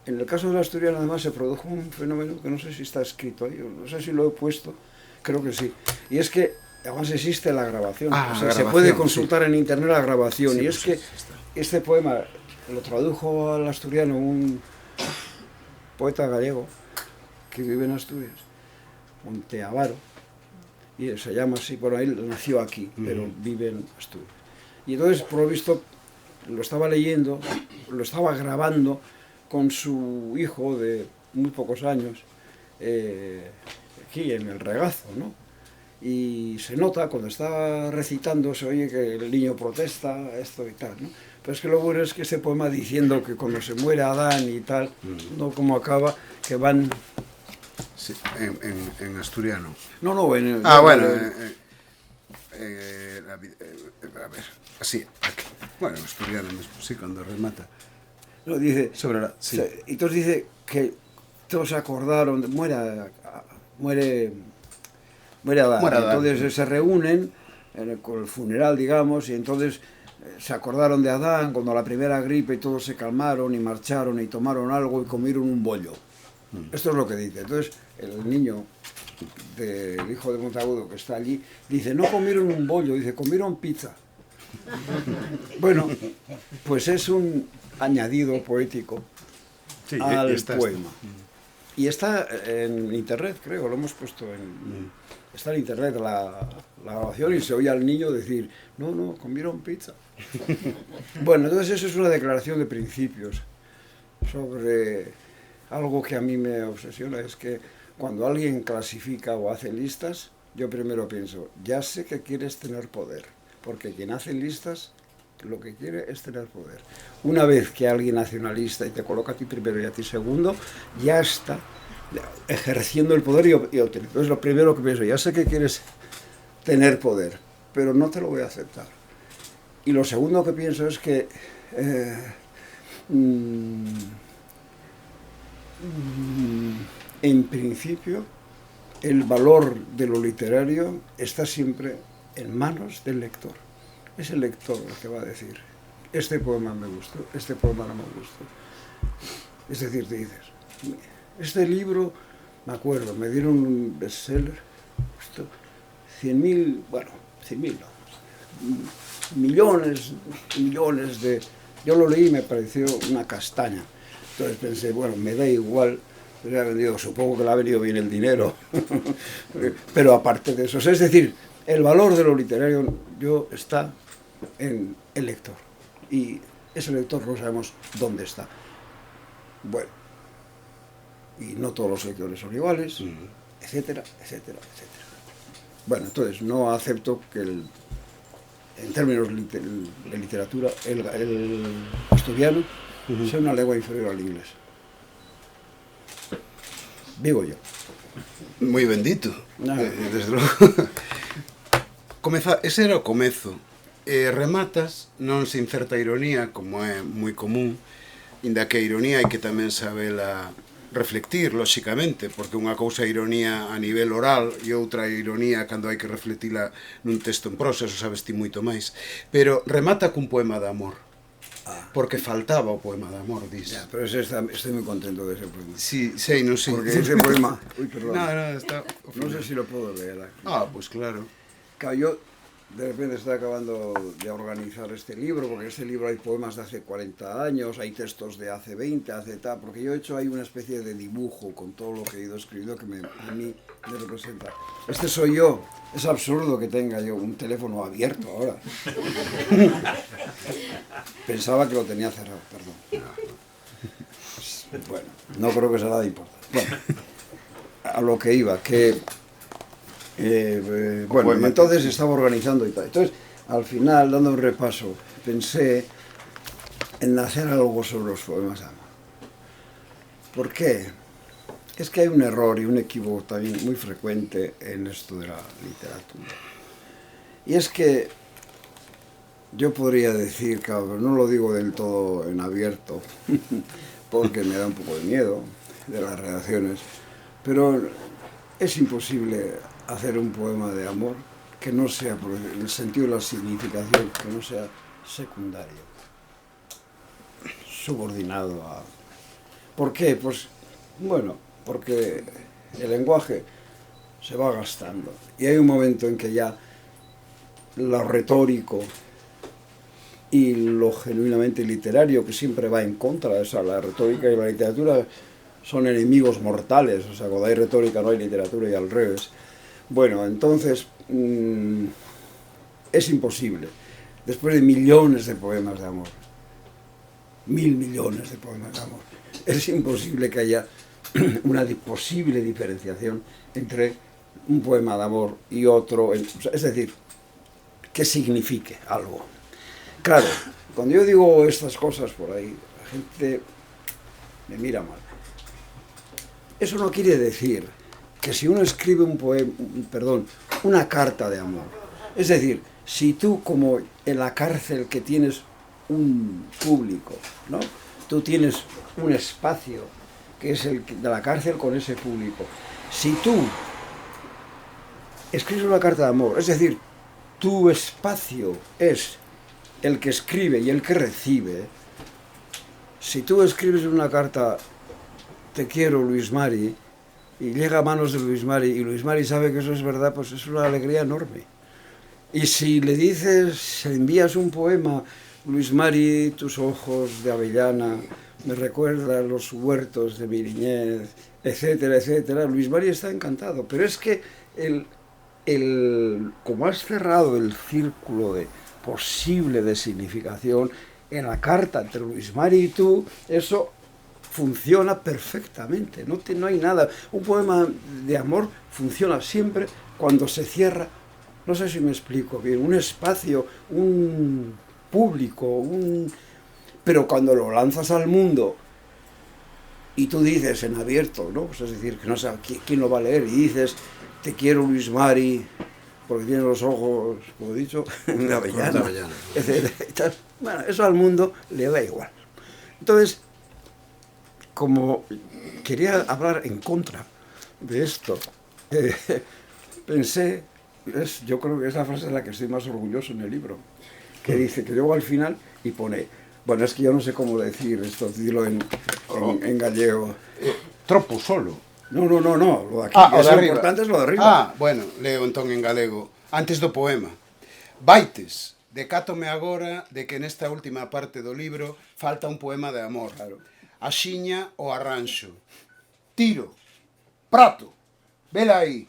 en el caso del asturiano además se produjo un fenómeno que no sé si está escrito ahí, no sé si lo he puesto, creo que sí. Y es que Además existe la grabación, Ah, o sea, la se grabación, puede consultar sí. en internet la grabación. Sí, Y pues es que está. este poema lo tradujo al asturiano un poeta gallego que vive en Asturias, Monteavaro, y se llama así, bueno, él nació aquí, pero vive en Asturias. Y entonces, por lo visto, lo estaba leyendo, lo estaba grabando con su hijo de muy pocos años, aquí en el regazo, ¿no? Y se nota, cuando está recitando, se oye que el niño protesta, esto y tal, ¿no? Pero es que lo bueno es que ese poema diciendo que cuando se muere Adán y tal, no como acaba, que van... Sí, en asturiano. No, no, Ah, bueno, a ver, así, aquí. Bueno, en asturiano mismo, sí, cuando remata. no, dice, Sobre la... Sí. entonces dice que todos se acordaron, muere Adán, y Moradán. entonces se reúnen con el funeral, digamos, y entonces se acordaron de Adán cuando la primera gripe y todos se calmaron y marcharon y tomaron algo y comieron un bollo. Esto es lo que dice. Entonces el niño del hijo de Monteagudo que está allí dice, no comieron un bollo, dice, comieron pizza. Bueno, pues es un añadido poético Sí, al está. poema. Y está en internet, creo, lo hemos puesto está en internet la grabación y se oye al niño decir, no, comieron pizza. Bueno, entonces eso es una declaración de principios sobre algo que a mí me obsesiona, es que cuando alguien clasifica o hace listas, yo primero pienso, ya sé que quieres tener poder, porque quien hace listas lo que quiere es tener poder. Una vez que alguien hace una lista y te coloca a ti primero y a ti segundo, ya está ejerciendo el poder y obteniendo. Entonces lo primero que pienso, ya sé que quieres tener poder, pero no te lo voy a aceptar. Y lo segundo que pienso es que en principio el valor de lo literario está siempre en manos del lector. Es el lector el que va a decir, este poema me gustó, este poema no me gustó. Es decir, te dices, este libro, me acuerdo, me dieron un bestseller, 100.000, bueno, 100.000 no, millones de... Yo lo leí y me pareció una castaña. Entonces pensé, bueno, me da igual, le ha vendido, supongo que le ha venido bien el dinero, pero aparte de eso, es decir, el valor de lo literario está en el lector, y ese lector no sabemos dónde está. Bueno, y no todos los lectores son iguales, etcétera, etcétera, etcétera. Bueno, entonces no acepto que en términos de literatura el asturiano sea una lengua inferior al inglés. Digo yo. Moi bendito, desde logo. Ese era o comezo. Rematas, non sin certa ironía, como é moi común, inda que a ironía hai que tamén sabela reflectir, lóxicamente, porque unha cousa é ironía a nivel oral e outra é ironía cando hai que reflectila nun texto en prosa, eso sabes ti moito máis. Pero remata cun poema de amor. Porque faltaba o poema de amor, dis. Ya, pero estoy muy contento de ese poema. Sí, sei, non sei. Porque ese poema... Uy, perdón. No sé si lo puedo leer aquí. Ah, pues claro. Claro, yo de repente estoy acabando de organizar este libro, porque este libro hay poemas de hace 40 años, hay textos de hace 20, hace tal, porque yo he hecho ahí una especie de dibujo con todo lo que he ido escribiendo que a mí me representa. Este soy yo. Es absurdo que tenga yo un teléfono abierto ahora. Pensaba que lo tenía cerrado, perdón. Bueno, no creo que sea nada importante. Bueno, a lo que iba, que... bueno, entonces estaba organizando y tal. Entonces, al final, dando un repaso, pensé en hacer algo sobre los poemas de amor. ¿Por qué? Es que hay un error y un equívoco también muy frecuente en esto de la literatura. Y es que yo podría decir, claro, no lo digo del todo en abierto, porque me da un poco de miedo de las reacciones, pero es imposible hacer un poema de amor que no sea, por el sentido de la significación, que no sea secundario, subordinado a... ¿Por qué? Pues, bueno, porque el lenguaje se va gastando y hay un momento en que ya lo retórico y lo genuinamente literario, que siempre va en contra. O sea, la retórica y la literatura son enemigos mortales. O sea, cuando hay retórica no hay literatura y al revés. Bueno, entonces es imposible. Después de millones de poemas de amor, 1000 millones de poemas de amor, es imposible que haya una posible diferenciación entre un poema de amor y otro, es decir, que signifique algo. Claro, cuando yo digo estas cosas por ahí, la gente me mira mal. Eso no quiere decir que si uno escribe un poema, perdón, una carta de amor, es decir, si tú como en la cárcel que tienes un público, ¿no? Tú tienes un espacio que es el de la cárcel con ese público. Si tú escribes una carta de amor, es decir, tu espacio es el que escribe y el que recibe. Si tú escribes una carta, te quiero, Luis Mari, y llega a manos de Luis Mari, y Luis Mari sabe que eso es verdad, pues es una alegría enorme. Y si le dices, envías un poema, Luis Mari, tus ojos de avellana, me recuerdan los huertos de mi niñez, etcétera, etcétera, Luis Mari está encantado. Pero es que como has cerrado el círculo posible de significación en la carta entre Luis Mari y tú, eso funciona perfectamente, no hay nada. Un poema de amor funciona siempre cuando se cierra, no sé si me explico bien, un espacio, un público, pero cuando lo lanzas al mundo y tú dices en abierto, ¿no? Pues es decir, que no sé quién lo va a leer, y dices, te quiero Luis Mari, porque tiene los ojos, como he dicho, de avellana, etc. Bueno, eso al mundo le da igual. Entonces, como quería hablar en contra de esto, pensé, yo creo que es la frase de la que estoy más orgulloso en el libro, que dice, que luego al final, y pone, bueno, es que yo no sé cómo decir esto, dilo en gallego. Tropo solo. No, lo de aquí, o de arriba. Importante es lo de arriba. Bueno, leo entón en galego. Antes do poema. Vaites, decátome agora de que nesta última parte do libro falta un poema de amor. Claro. Axiña o arranxo. Tiro. Prato. Vela aí.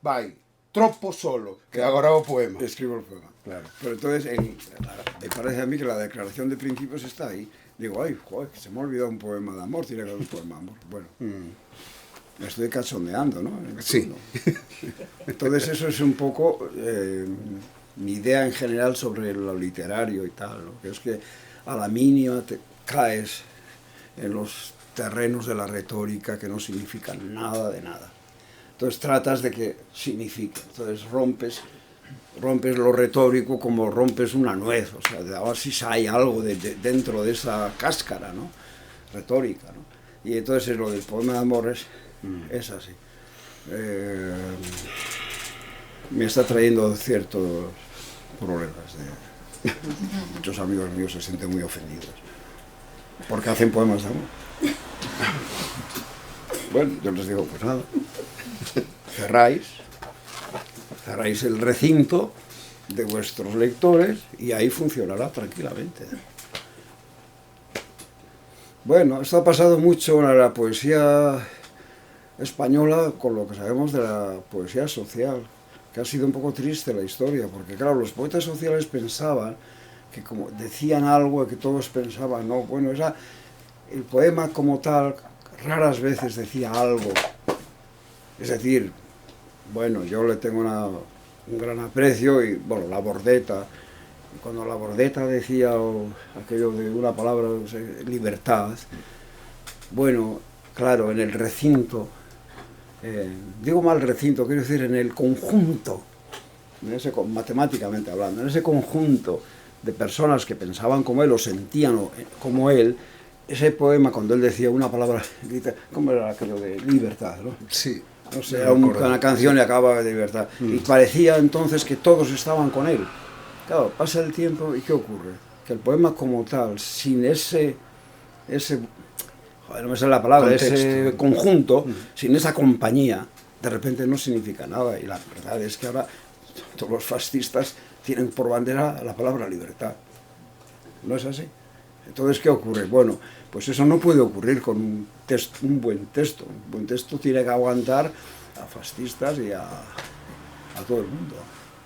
Vai. Tropo solo. Que agora o poema. Escribo el poema, claro. Pero entonces, me parece a mí que la declaración de principios está ahí. Digo, ay, joder, que se me ha olvidado un poema de amor, tiene que haber un poema de amor. Bueno, me estoy cachondeando, ¿no? Sí. Entonces eso es un poco mi idea en general sobre lo literario y tal, ¿no? Que es que a la mínima te caes en los terrenos de la retórica que no significan nada de nada. Entonces tratas de que signifique. Entonces rompes lo retórico como rompes una nuez, o sea, a ver si hay algo dentro de esa cáscara, ¿no? Retórica, ¿no? Y entonces lo del poema de amor es así. Me está trayendo ciertos problemas. Muchos amigos míos se sienten muy ofendidos porque hacen poemas de amor. Bueno, yo les digo, pues nada, cerráis el recinto de vuestros lectores y ahí funcionará tranquilamente. Bueno, esto ha pasado mucho en la poesía española con lo que sabemos de la poesía social, que ha sido un poco triste la historia, porque claro, los poetas sociales pensaban que como decían algo que todos pensaban, no, bueno, el poema como tal raras veces decía algo. Es decir, bueno, yo le tengo un gran aprecio y, bueno, la Bordeta, cuando la Bordeta decía aquello de una palabra, no sé, libertad, bueno, claro, en el recinto, digo mal recinto, quiero decir en el conjunto, matemáticamente hablando, en ese conjunto de personas que pensaban como él o sentían como él, ese poema, cuando él decía una palabra, ¿cómo era aquello de libertad, no? Sí. O sea, una canción y acababa de libertad. Y parecía entonces que todos estaban con él. Claro, pasa el tiempo y ¿qué ocurre? Que el poema como tal, sin ese joder, no me sale la palabra, contexto, ese conjunto, sin esa compañía, de repente no significa nada. Y la verdad es que ahora todos los fascistas tienen por bandera la palabra libertad. ¿No es así? Entonces, ¿qué ocurre? Bueno, pues eso no puede ocurrir con un buen texto. Un buen texto tiene que aguantar a fascistas y a todo el mundo.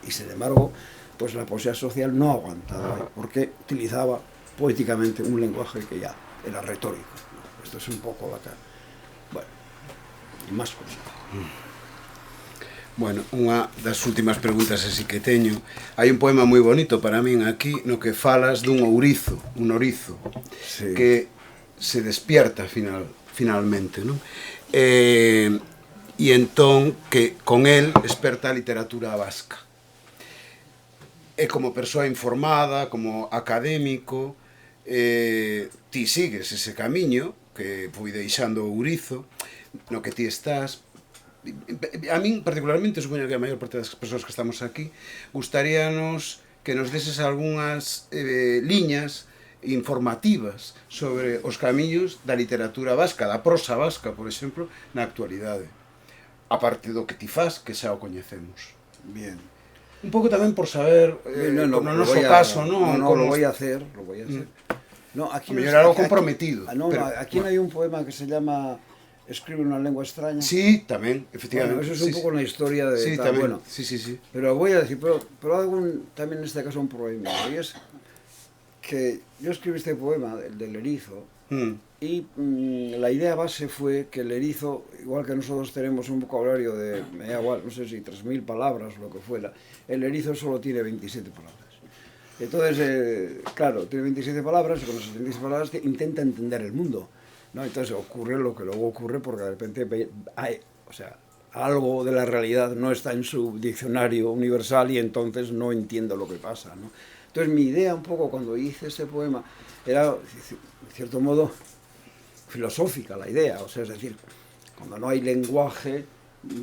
Y sin embargo, pues la poesía social no aguantaba, porque utilizaba poéticamente un lenguaje que ya era retórico, ¿no? Esto es un poco la cara. Bueno, e máis cosas. Bueno, unha das últimas preguntas así que teño. Hai un poema moi bonito para min aquí no que falas dun ourizo, un orizo, sí, que se despierta finalmente, non? E entón que con el desperta a literatura vasca. E como persoa informada, como académico, ti sigues ese camiño que foi deixando o ourizo, no que ti estás. A min particularmente, supoño que a maior parte das persoas que estamos aquí, gustaríanos que nos deses algunhas liñas informativas sobre os camiños da literatura vasca, da prosa vasca, por exemplo, na actualidade. A parte do que ti fas, que xa o coñecemos. Bien. Un pouco tamén por saber, no noso caso, non? No, lo voy a hacer, lo voy a hacer. No, aquí a mellor algo comprometido. No, aquí no hay un poema que se llama Escribe una lengua extraña. Sí, tamén, efectivamente. Bueno, eso es un poco una historia de... Sí, tamén. Bueno, sí. Pero voy a decir, pero hago también en este caso un poema. Y es que yo escribí este poema, el del erizo, y la idea base fue que el erizo, igual que nosotros tenemos un vocabulario de, me da igual, no sé si 3.000 palabras o lo que fuera, el erizo solo tiene 27 palabras. Entonces, claro, tiene 27 palabras y con esas 27 palabras intenta entender el mundo, ¿no? Entonces ocurre lo que luego ocurre porque de repente hay, o sea, algo de la realidad no está en su diccionario universal y entonces no entiendo lo que pasa, ¿no? Entonces mi idea un poco cuando hice ese poema era, en cierto modo, filosófica la idea, o sea, es decir, cuando no hay lenguaje,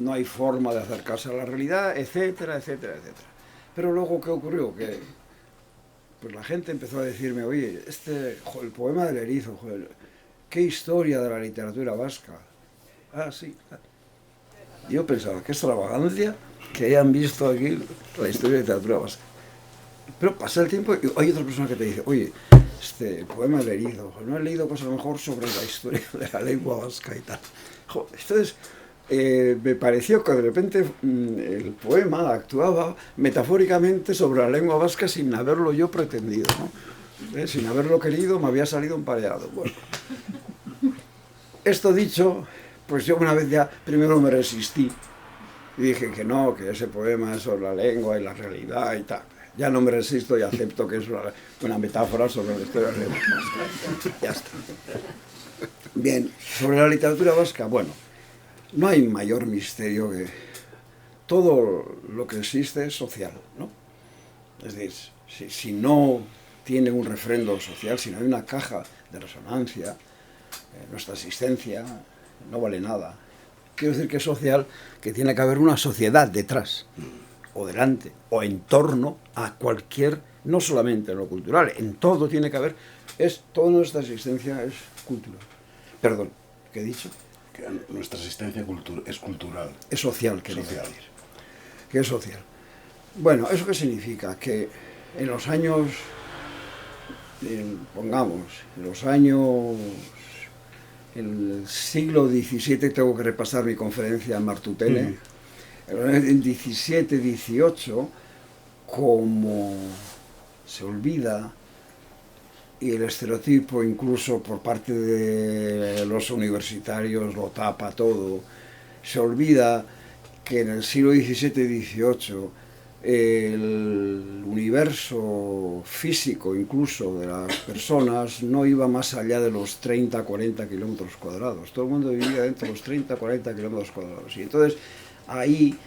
no hay forma de acercarse a la realidad, etcétera, etcétera, etcétera. Pero luego, ¿qué ocurrió? Que pues la gente empezó a decirme, oye, el poema del erizo, joder, qué historia de la literatura vasca. Ah, sí. Yo pensaba, qué extravagancia que hayan visto aquí la historia de la literatura vasca. Pero pasa el tiempo y hay otra persona que te dice, oye, este poema del erizo, no he leído cosas a lo mejor sobre la historia de la lengua vasca y tal. Entonces, me pareció que de repente el poema actuaba metafóricamente sobre la lengua vasca sin haberlo yo pretendido, ¿no? Sin haberlo querido, me había salido un pareado. Bueno, esto dicho, pues yo una vez ya primero me resistí y dije que no, que ese poema es sobre la lengua y la realidad y tal. Ya no me resisto y acepto que es una metáfora sobre la historia de la lengua vasca. Ya está. Bien, sobre la literatura vasca, bueno, no hay mayor misterio que todo lo que existe es social, ¿no? Es decir, si no tiene un refrendo social, si no hay una caja de resonancia, nuestra existencia no vale nada. Quiero decir que es social, que tiene que haber una sociedad detrás, o delante, o en torno a cualquier, no solamente en lo cultural, en todo tiene que haber, toda nuestra existencia es cultural. Perdón, ¿qué he dicho? Que nuestra existencia es cultural. Es social, quería decir. Que es social. Bueno, ¿eso qué significa? Que en los años, pongamos, en el siglo XVII, tengo que repasar mi conferencia en Martutene, en XVII, XVIII, como se olvida, y el estereotipo incluso por parte de los universitarios lo tapa todo, se olvida que en el siglo XVII y XVIII el universo físico incluso de las personas no iba más allá de los 30-40 kilómetros cuadrados. Todo el mundo vivía dentro de los 30-40 kilómetros cuadrados. Y entonces ahí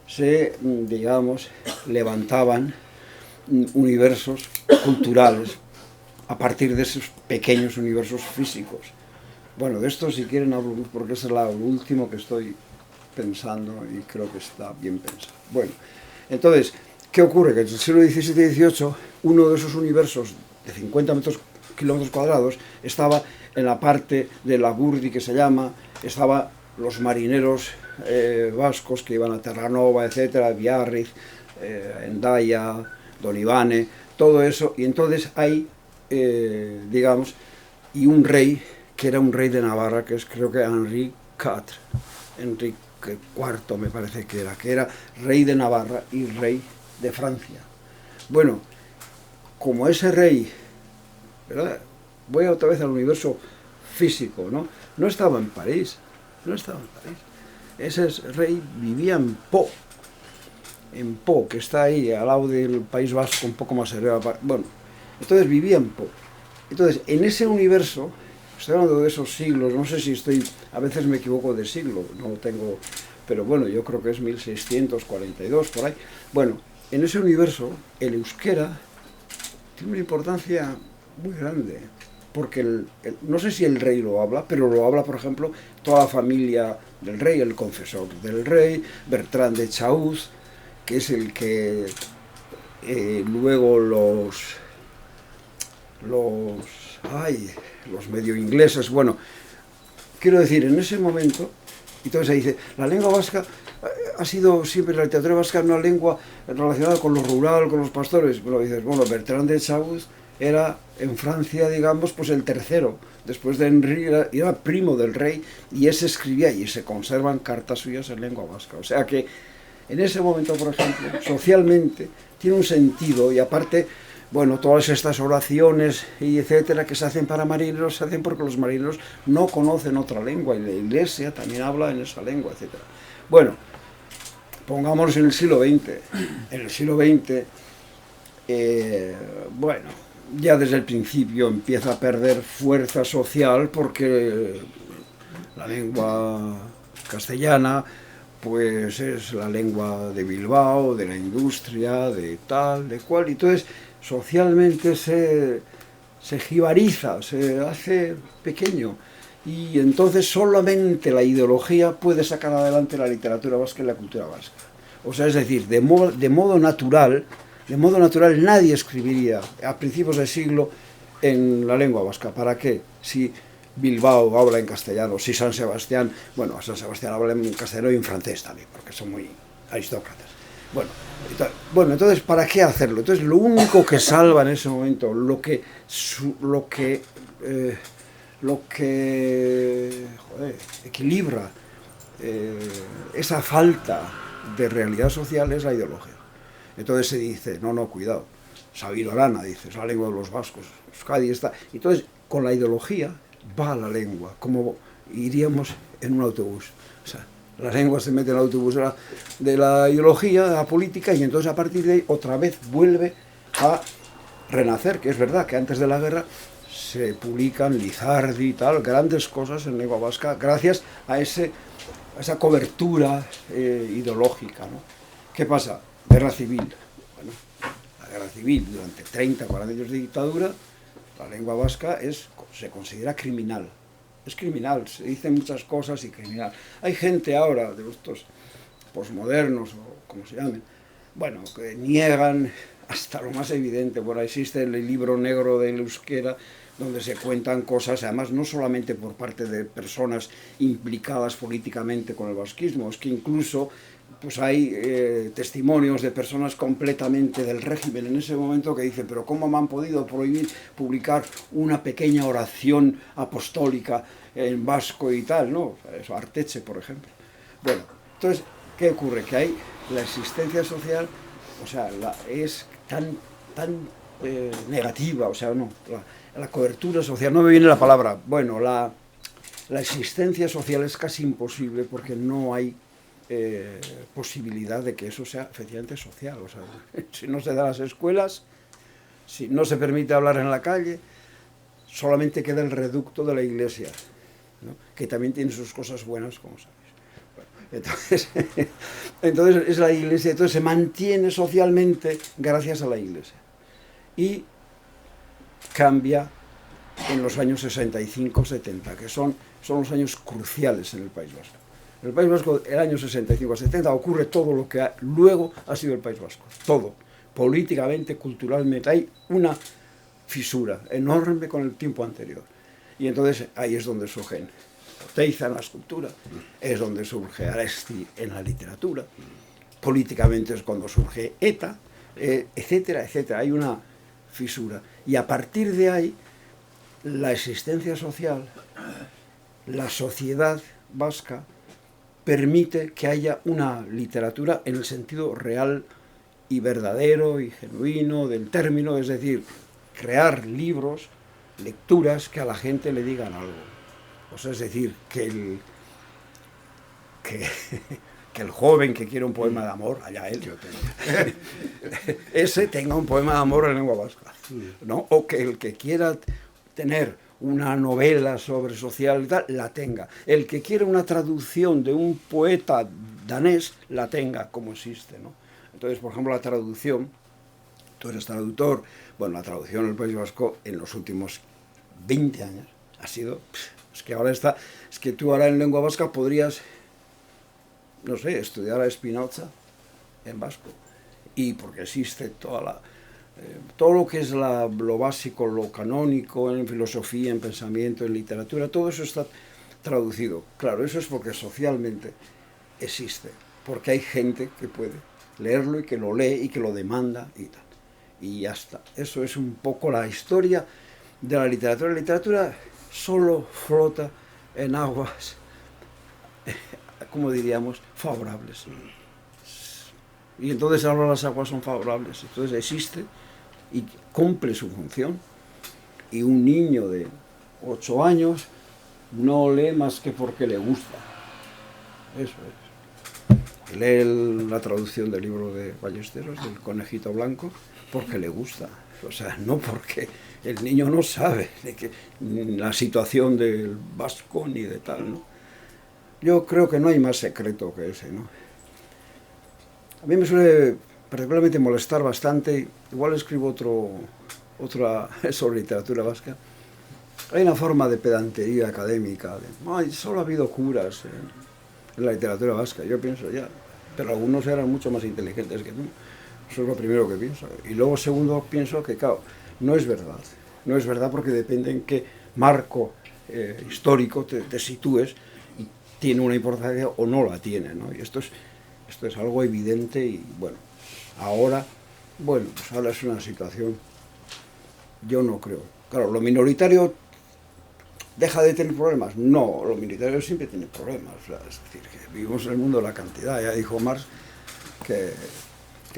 se, digamos, levantaban universos culturales a partir de esos pequeños universos físicos. Bueno, de esto si quieren hablo porque es lo último que estoy pensando y creo que está bien pensado. Bueno, entonces, ¿qué ocurre? Que en el siglo XVII y XVIII uno de esos universos de 50 kilómetros cuadrados estaba en la parte de la Burdi, que se llama, estaban los marineros vascos que iban a Terranova, etcétera, Biarritz, Hendaya, Don Ivane, todo eso, y entonces hay, digamos, y un rey, que era un rey de Navarra, que es creo que Henri IV, Enrique IV me parece que era rey de Navarra y rey de Francia. Bueno, como ese rey, ¿verdad? Voy otra vez al universo físico, ¿no? No estaba en París, no estaba en París. Ese rey vivía en Po, que está ahí al lado del País Vasco, un poco más arriba. Bueno, entonces vivía en Po. Entonces, en ese universo, estoy hablando de esos siglos, no sé si a veces me equivoco de siglo, no tengo, pero bueno, yo creo que es 1642, por ahí. Bueno, en ese universo, el euskera tiene una importancia muy grande, porque no sé si el rey lo habla, pero lo habla, por ejemplo, toda la familia del rey, el confesor del rey, Bertrand de Chauz, que es el que luego los medio ingleses, bueno, quiero decir, en ese momento, entonces se dice, la lengua vasca ha sido siempre, la literatura vasca, una lengua relacionada con lo rural, con los pastores. Pero dices, bueno, Bertrand de Chauz era en Francia, digamos, pues el tercero, después de Henry, era primo del rey, y ese escribía, y se conservan cartas suyas en lengua vasca. O sea que, en ese momento, por ejemplo, socialmente, tiene un sentido, y aparte, bueno, todas estas oraciones y etcétera que se hacen para marineros se hacen porque los marineros no conocen otra lengua y la iglesia también habla en esa lengua, etcétera. Bueno, pongámonos en el siglo XX. En el siglo XX, bueno, ya desde el principio empieza a perder fuerza social porque la lengua castellana pues es la lengua de Bilbao, de la industria, de tal, de cual, y entonces socialmente se jibariza, se hace pequeño, y entonces solamente la ideología puede sacar adelante la literatura vasca y la cultura vasca. O sea, es decir, de modo natural nadie escribiría a principios del siglo en la lengua vasca. ¿Para qué? Si Bilbao habla en castellano, si San Sebastián, bueno, a San Sebastián habla en castellano y en francés también, porque son muy aristócratas. Bueno, entonces, ¿para qué hacerlo? Entonces, lo único que salva en ese momento, lo que equilibra esa falta de realidad social es la ideología. Entonces se dice, no, cuidado, Sabino Arana dice, es la lengua de los vascos, Euskadi está. Entonces, con la ideología va la lengua, como iríamos en un autobús. O sea, la lengua se mete en el autobús de la ideología, de la política, y entonces a partir de ahí otra vez vuelve a renacer, que es verdad que antes de la guerra se publican Lizardi y tal, grandes cosas en lengua vasca, gracias a esa cobertura ideológica, ¿no? ¿Qué pasa? Guerra civil. Bueno, la guerra civil, durante 30, 40 años de dictadura, la lengua vasca se considera criminal. Es criminal, se dicen muchas cosas y criminal. Hay gente ahora, de estos posmodernos, o como se llamen, bueno, que niegan hasta lo más evidente. Bueno, existe el libro negro del euskera, donde se cuentan cosas, además no solamente por parte de personas implicadas políticamente con el vasquismo, es que incluso pues hay testimonios de personas completamente del régimen en ese momento que dicen, pero ¿cómo me han podido prohibir publicar una pequeña oración apostólica en vasco y tal? ¿No? Eso, Arteche, por ejemplo. Bueno, entonces, ¿qué ocurre? Que hay la existencia social, o sea, es tan negativa, o sea, no, la cobertura social, no me viene la palabra, bueno, la existencia social es casi imposible porque no hay posibilidad de que eso sea efectivamente social. O sea, si no se da las escuelas, si no se permite hablar en la calle, solamente queda el reducto de la iglesia, ¿no? Que también tiene sus cosas buenas, como sabéis. Bueno, entonces es la iglesia, entonces se mantiene socialmente gracias a la iglesia. Y cambia en los años 65-70, que son los años cruciales en el País Vasco. En el País Vasco, el año 65-70, ocurre todo lo que luego ha sido el País Vasco. Todo. Políticamente, culturalmente. Hay una fisura enorme con el tiempo anterior. Y entonces ahí es donde surgen Oteiza en la escultura, es donde surge Aresti en la literatura. Políticamente es cuando surge ETA, etcétera, etcétera. Hay una fisura. Y a partir de ahí, la existencia social, la sociedad vasca, permite que haya una literatura en el sentido real y verdadero y genuino del término, es decir, crear libros, lecturas que a la gente le digan algo. O sea, es decir, que el joven que quiere un poema de amor, allá él, ese tenga un poema de amor en lengua vasca, ¿no? O que el que quiera tener una novela sobre social y tal, la tenga. El que quiera una traducción de un poeta danés, la tenga, como existe, ¿no? Entonces, por ejemplo, la traducción, tú eres traductor, bueno, la traducción en el País Vasco en los últimos 20 años ha sido, es que ahora está, es que tú ahora en lengua vasca podrías, no sé, estudiar a Spinoza en vasco, y porque existe todo lo que es lo básico, lo canónico, en filosofía, en pensamiento, en literatura, todo eso está traducido. Claro, eso es porque socialmente existe, porque hay gente que puede leerlo y que lo lee y que lo demanda y tal. Y ya está. Eso es un poco la historia de la literatura. La literatura solo flota en aguas, como diríamos, favorables. Y entonces ahora las aguas son favorables. Entonces existe y cumple su función. Y un niño de 8 años no lee más que porque le gusta. Eso es. Lee la traducción del libro de Ballesteros, del Conejito Blanco, porque le gusta. O sea, no porque el niño no sabe de que la situación del vasco ni de tal, ¿no? Yo creo que no hay más secreto que ese, ¿no? A mí me suele particularmente molestar bastante, igual escribo otra sobre literatura vasca. Hay una forma de pedantería académica, de, solo ha habido curas en la literatura vasca, yo pienso ya, pero algunos eran mucho más inteligentes que tú, eso es lo primero que pienso. Y luego segundo pienso que, claro, no es verdad porque depende en qué marco histórico te sitúes y tiene una importancia o no la tiene, ¿no? Y esto es algo evidente y bueno, ahora es una situación, yo no creo. Claro, lo minoritario ¿deja de tener problemas? No, lo minoritario siempre tiene problemas. O sea, es decir, que vivimos en el mundo de la cantidad. Ya dijo Marx que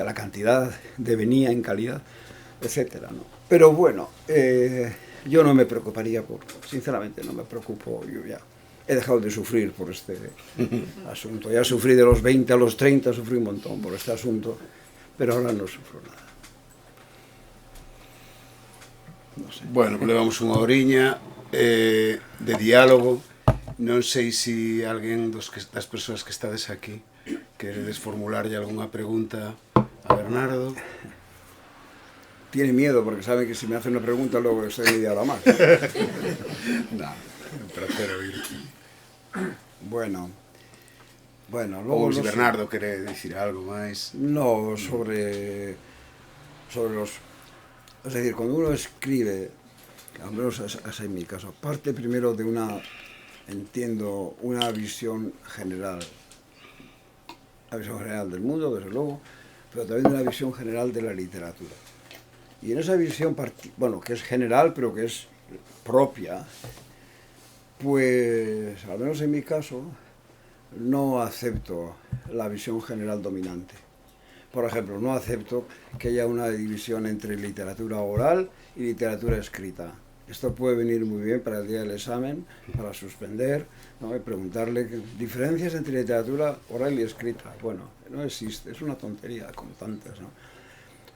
la cantidad devenía en calidad, etcétera, ¿no? Pero bueno, yo no me preocuparía sinceramente no me preocupo, yo ya he dejado de sufrir por este asunto. Ya sufrí de los 20 a los 30, sufrí un montón por este asunto, pero ahora no sufro nada. No sé. Bueno, pues levamos unha horiña de diálogo. Non sei se alguén das persoas que estades aquí queredes formularlle algunha pregunta a Bernardo. Tiene miedo porque sabe que si me hace una pregunta luego estoy media hora más. No, un placer oír. Bueno, luego se Bernardo quere dicir algo máis. No, sobre los... Es decir, cuando uno escribe, al menos es en mi caso, parte primero de una visión general. Una visión general del mundo, desde luego, pero también de una visión general de la literatura. Y en esa visión, que es general, pero que es propia, pues, al menos en mi caso, no acepto la visión general dominante. Por ejemplo, no acepto que haya una división entre literatura oral y literatura escrita. Esto puede venir muy bien para el día del examen, para suspender, ¿no? Y preguntarle diferencias entre literatura oral y escrita. Bueno, no existe, es una tontería, como tantas, ¿no?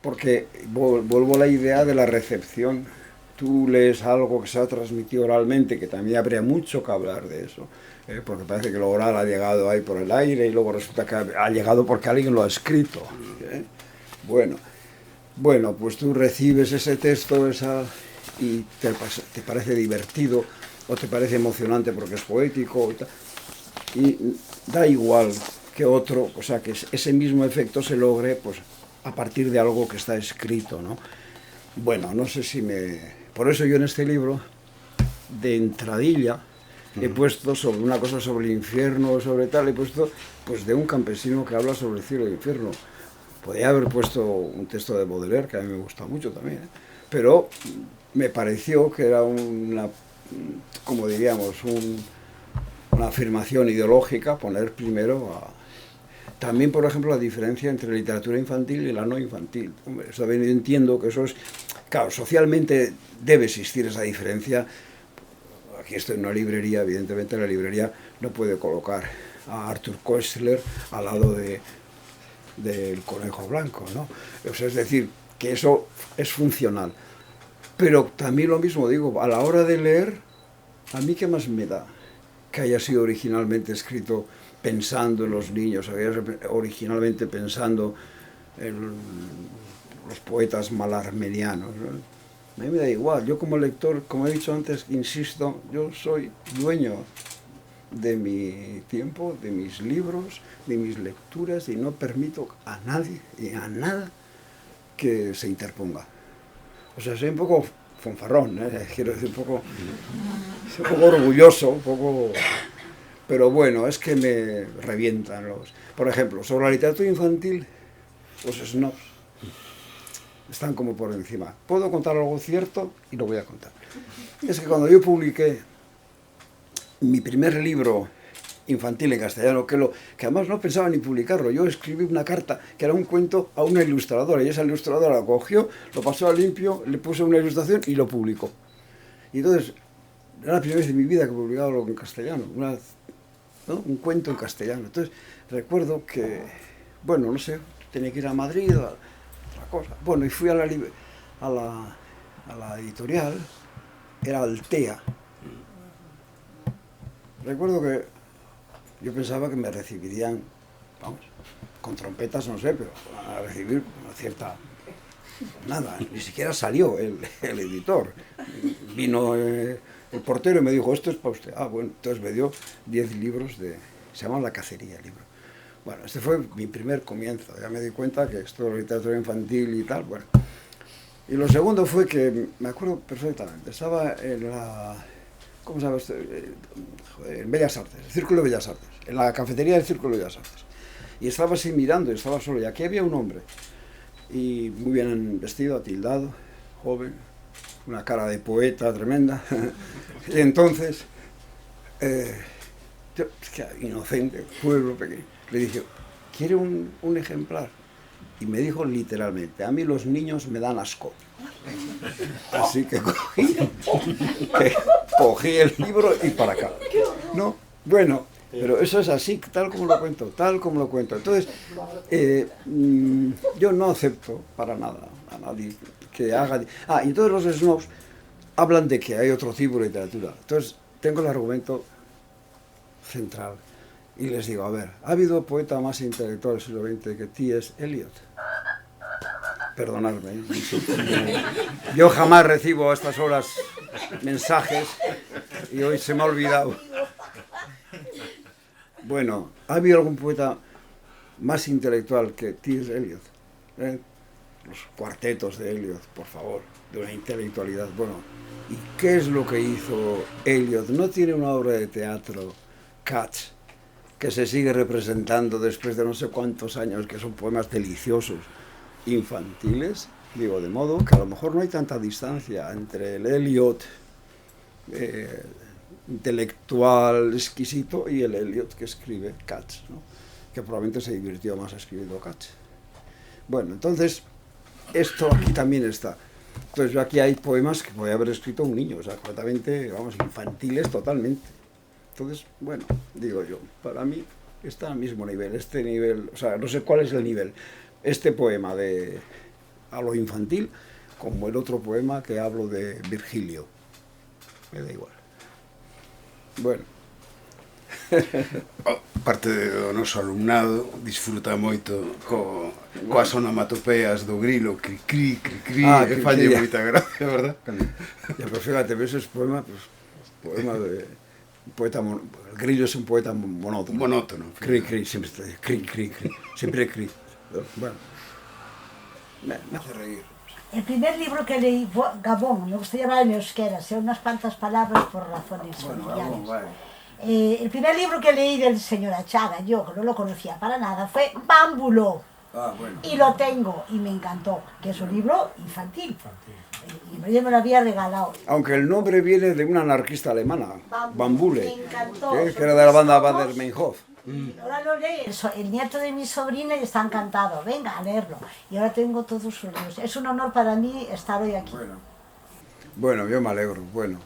Porque vuelvo a la idea de la recepción. Tú lees algo que se ha transmitido oralmente, que también habría mucho que hablar de eso, porque parece que lo oral ha llegado ahí por el aire y luego resulta que ha llegado porque alguien lo ha escrito. Bueno, pues tú recibes ese texto y te parece divertido o te parece emocionante porque es poético y da igual que otro, o sea, que ese mismo efecto se logre pues a partir de algo que está escrito, ¿no? Bueno, no sé si por eso yo en este libro, de entradilla, he puesto sobre una cosa sobre el infierno, sobre tal, he puesto pues de un campesino que habla sobre el cielo y el infierno, Podría haber puesto un texto de Baudelaire, que a mí me gusta mucho también, ¿eh? Pero me pareció que era una, como diríamos, una afirmación ideológica poner primero a... También, por ejemplo, la diferencia entre literatura infantil y la no infantil. Hombre, eso también entiendo que eso es... Claro, socialmente debe existir esa diferencia. Aquí estoy en una librería, evidentemente la librería no puede colocar a Arthur Koestler al lado del Conejo Blanco, ¿no? O sea, es decir, que eso es funcional. Pero también lo mismo digo, a la hora de leer, ¿a mí qué más me da que haya sido originalmente escrito pensando en los niños, originalmente pensando en los poetas malarmenianos, ¿no? A mí me da igual, yo como lector, como he dicho antes, insisto, yo soy dueño de mi tiempo, de mis libros, de mis lecturas, y no permito a nadie y a nada que se interponga. O sea, soy un poco fanfarrón, quiero decir, un poco orgulloso, un poco... Pero bueno, es que me revientan los... Por ejemplo, sobre la literatura infantil, los snobs están como por encima. Puedo contar algo cierto y lo voy a contar. Es que cuando yo publiqué mi primer libro infantil en castellano, que además no pensaba ni publicarlo, yo escribí una carta que era un cuento a una ilustradora, y esa ilustradora lo cogió, lo pasó a limpio, le puso una ilustración y lo publicó. Y entonces, era la primera vez en mi vida que publicaba algo en castellano, ¿no? Un cuento en castellano. Entonces, recuerdo que, bueno, no sé, tenía que ir a Madrid, a otra cosa. Bueno, y fui a la editorial, era Altea. Recuerdo que yo pensaba que me recibirían, vamos, con trompetas, no sé, pero a recibir una cierta... Nada, ni siquiera salió el editor. Vino el portero y me dijo, esto es para usted. Ah, bueno, entonces me dio 10 libros de... Se llama La Cacería el libro. Bueno, este fue mi primer comienzo. Ya me di cuenta que esto de literatura infantil y tal, bueno. Y lo segundo fue que, me acuerdo perfectamente, estaba en la... ¿Cómo se llama esto? En Bellas Artes, el Círculo de Bellas Artes, en la cafetería del Círculo de Bellas Artes. Y estaba así mirando, y estaba solo, y aquí había un hombre, y muy bien vestido, atildado, joven, una cara de poeta tremenda. Y entonces, yo, es que inocente, pueblo pequeño, le dije, ¿quiere un ejemplar? Y me dijo literalmente, a mí los niños me dan asco. Así que cogí el libro y para acá. ¿No? Bueno, pero eso es así, tal como lo cuento, tal como lo cuento. Entonces, yo no acepto para nada a nadie que haga... Ah, y todos los snobs hablan de que hay otro tipo de literatura. Entonces, tengo el argumento central y les digo, a ver, ¿ha habido poeta más intelectual del siglo XX que T.S. Eliot? Perdonadme, yo jamás recibo a estas horas mensajes y hoy se me ha olvidado. Bueno, ¿ha habido algún poeta más intelectual que T.S. Eliot? Los cuartetos de Eliot, por favor, de una intelectualidad. Bueno, ¿y qué es lo que hizo Eliot? ¿No tiene una obra de teatro, Cats, que se sigue representando después de no sé cuántos años, que son poemas deliciosos, infantiles? Digo, de modo que a lo mejor no hay tanta distancia entre el Eliot intelectual exquisito y el Eliot que escribe Cats, ¿no? Que probablemente se divirtió más escribiendo Cats. Bueno, entonces, esto aquí también está. Entonces, yo aquí hay poemas que podría haber escrito un niño, o sea, completamente, vamos, infantiles totalmente. Entonces, bueno, digo yo, para mí está al mismo nivel, este nivel, o sea, no sé cuál es el nivel. Este poema de a lo infantil, como el otro poema que hablo de Virgilio. Me da igual. Bueno. Parte do noso alumnado disfruta moito coas onomatopeas do grilo, cri-cri, cri-cri, e falle moita gracia, verdad? Ya, pero fíjate, ves ese poema, pues, poema de... Poeta el grillo es un poeta monótono. Monótono. Cri, siempre cri, siempre cri. Bueno, me hace reír. El primer libro que leí fue Gabón, me gustaría hablar en euskera, sé unas cuantas palabras por razones familiares. El primer libro que leí del señor Achaga, yo que no lo conocía para nada, fue Bámbulo. Ah, bueno. Y lo tengo, y me encantó, que es un libro infantil. Y yo me lo había regalado. Aunque el nombre viene de una anarquista alemana, Bambule, Me encantó. que era de la banda Bader-Meinhof. Ahora lo lee el nieto de mi sobrina y está encantado. Venga a leerlo. Y ahora tengo todos sus libros. Es un honor para mí estar hoy aquí. Bueno, yo me alegro. Bueno,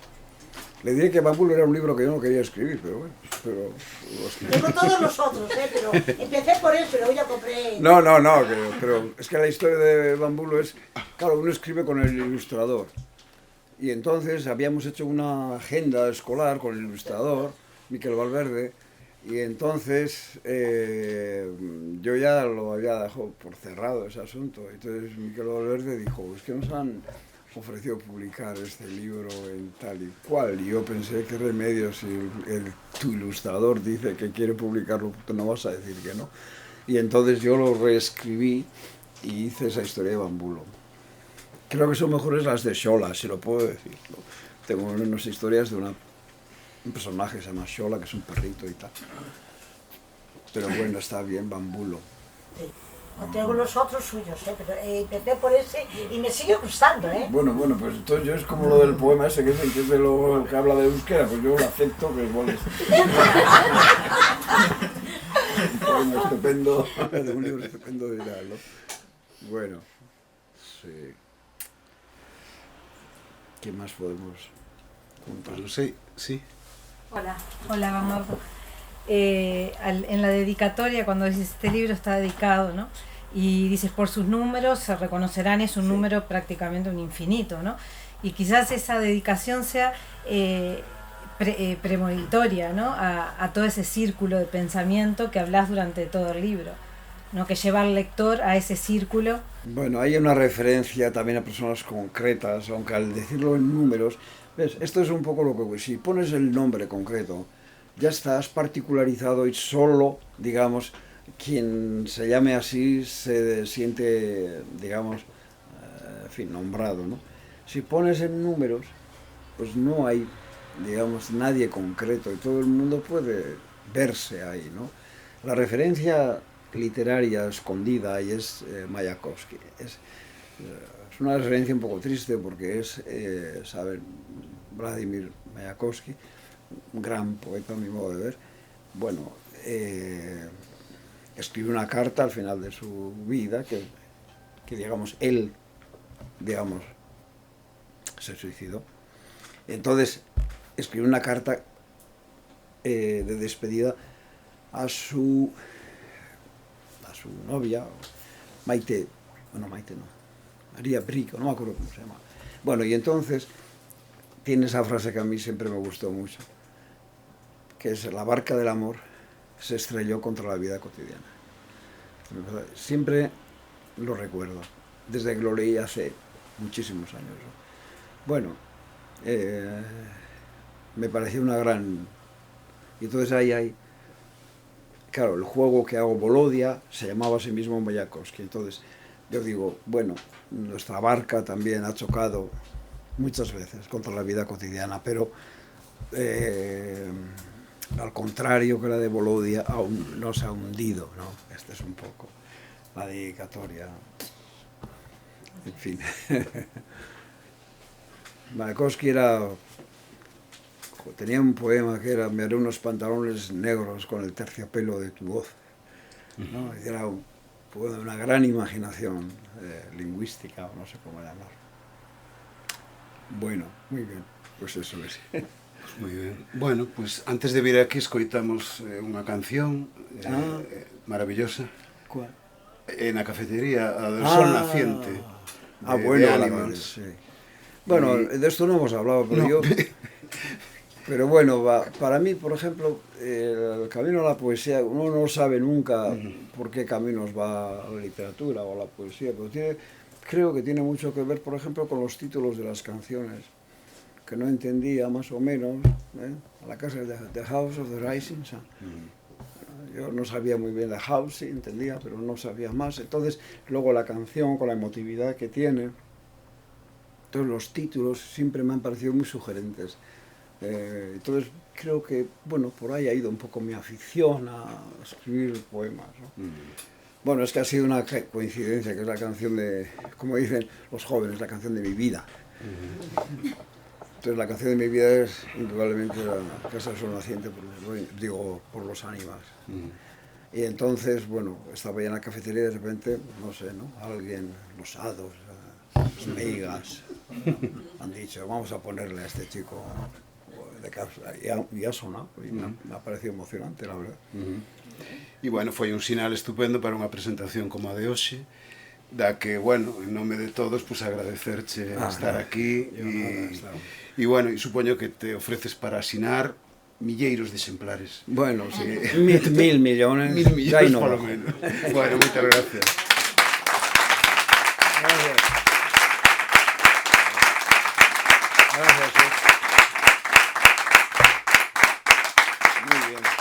le diré que Bambule era un libro que yo no quería escribir, pero bueno. Pero lo escribí. Tengo todos los otros, pero empecé por él, pero hoy ya compré. No, pero es que la historia de Bambulo es, claro, uno escribe con el ilustrador. Y entonces habíamos hecho una agenda escolar con el ilustrador, Miquel Valverde, y entonces yo ya lo había dejado por cerrado ese asunto. Entonces Miquel Valverde dijo, es que nos han ofreció publicar este libro en tal y cual. Y yo pensé, qué remedio, si tu ilustrador dice que quiere publicarlo, tú no vas a decir que no. Y entonces yo lo reescribí y hice esa historia de Bambulo. Creo que son mejores las de Xola, si lo puedo decir, ¿no? Tengo unas historias de un personaje que se llama Xola, que es un perrito y tal. Pero bueno, está bien Bambulo. Tengo los otros suyos, pero empecé por ese y me sigue gustando, Bueno, pues entonces yo es como lo del poema ese que dicen que es de lo que habla de euskera, pues yo lo acepto, que igual es un poema estupendo, de un libro estupendo de Irán, ¿no? Bueno, sí. ¿Qué más podemos contar? Pues no sé, sí. Hola, vamos. En la dedicatoria, cuando dices este libro está dedicado, ¿no? Y dices por sus números se reconocerán, es un número prácticamente un infinito, ¿no? Y quizás esa dedicación sea premonitoria, ¿no? A todo ese círculo de pensamiento que hablas durante todo el libro, ¿no? Que lleva al lector a ese círculo. Bueno, hay una referencia también a personas concretas, aunque al decirlo en números, ¿ves? Esto es un poco lo que, si pones el nombre concreto, ya estás particularizado y solo, digamos, quien se llame así se siente, digamos, en fin, nombrado, ¿no? Si pones en números, pues no hay, digamos, nadie concreto y todo el mundo puede verse ahí, ¿no? La referencia literaria escondida y es Mayakovsky. Es una referencia un poco triste porque es, saben, Vladimir Mayakovsky, un gran poeta a mi modo de ver. Bueno, escribió una carta al final de su vida que digamos, él, digamos, se suicidó. Entonces, escribió una carta de despedida a su novia, Maite, bueno, Maite no, María Brico, no me acuerdo cómo se llama. Bueno, y entonces tiene esa frase que a mí siempre me gustó mucho, que es: la barca del amor se estrelló contra la vida cotidiana. Siempre lo recuerdo, desde que lo leí hace muchísimos años, ¿no? Bueno, me pareció una gran... Y entonces ahí hay... Claro, el juego que hago Volodia se llamaba a sí mismo Mayakovsky. Entonces yo digo, bueno, nuestra barca también ha chocado muchas veces contra la vida cotidiana, pero al contrario que la de Volodia, aún no se ha hundido, ¿no? Esta es un poco la dedicatoria. En fin. Mayakovsky tenía un poema que era: me haré unos pantalones negros con el terciopelo de tu voz, ¿no? Era un poema de una gran imaginación lingüística, o no sé cómo llamarlo. Bueno, muy bien, pues eso es. Muy bien. Bueno, pues antes de vir aquí escoitamos unha canción maravillosa. ¿Cuál? Na cafetería, a del Sol Naciente. Bueno, de Animals. sí. Bueno, de esto no hemos hablado, pero yo... Pero bueno, para mí, por ejemplo, el camino a la poesía, uno no sabe nunca por qué caminos va a la literatura o a la poesía, pero creo que tiene mucho que ver, por ejemplo, con los títulos de las canciones, que no entendía más o menos, a la casa de The House of the Rising Sun. Yo no sabía muy bien The House, sí, entendía, pero no sabía más. Entonces, luego la canción, con la emotividad que tiene, todos los títulos siempre me han parecido muy sugerentes. Entonces creo que, bueno, por ahí ha ido un poco mi afición a escribir poemas, ¿no? Bueno, es que ha sido una coincidencia, que es la canción de, como dicen los jóvenes, la canción de mi vida. Entonces la canción de mi vida es indudablemente la Casa Sol Naciente, por los ánimas. Y entonces, bueno, estaba ya en la cafetería y de repente, no sé, ¿no? Alguien, los hados, las meigas, han dicho, vamos a ponerle a este chico de casa. Y ha sonado, y me ha parecido emocionante, la verdad. E bueno, foi un sinal estupendo para unha presentación como a de hoxe, da que, bueno, en nome de todos, pues agradecerche estar aquí e bueno, e supoño que te ofreces para asinar milleiros de exemplares. Bueno, sí, 1.000 millones, 1.000 millones no polo menos. Bueno, moitas gracias. Gracias. Gracias. Muy bien.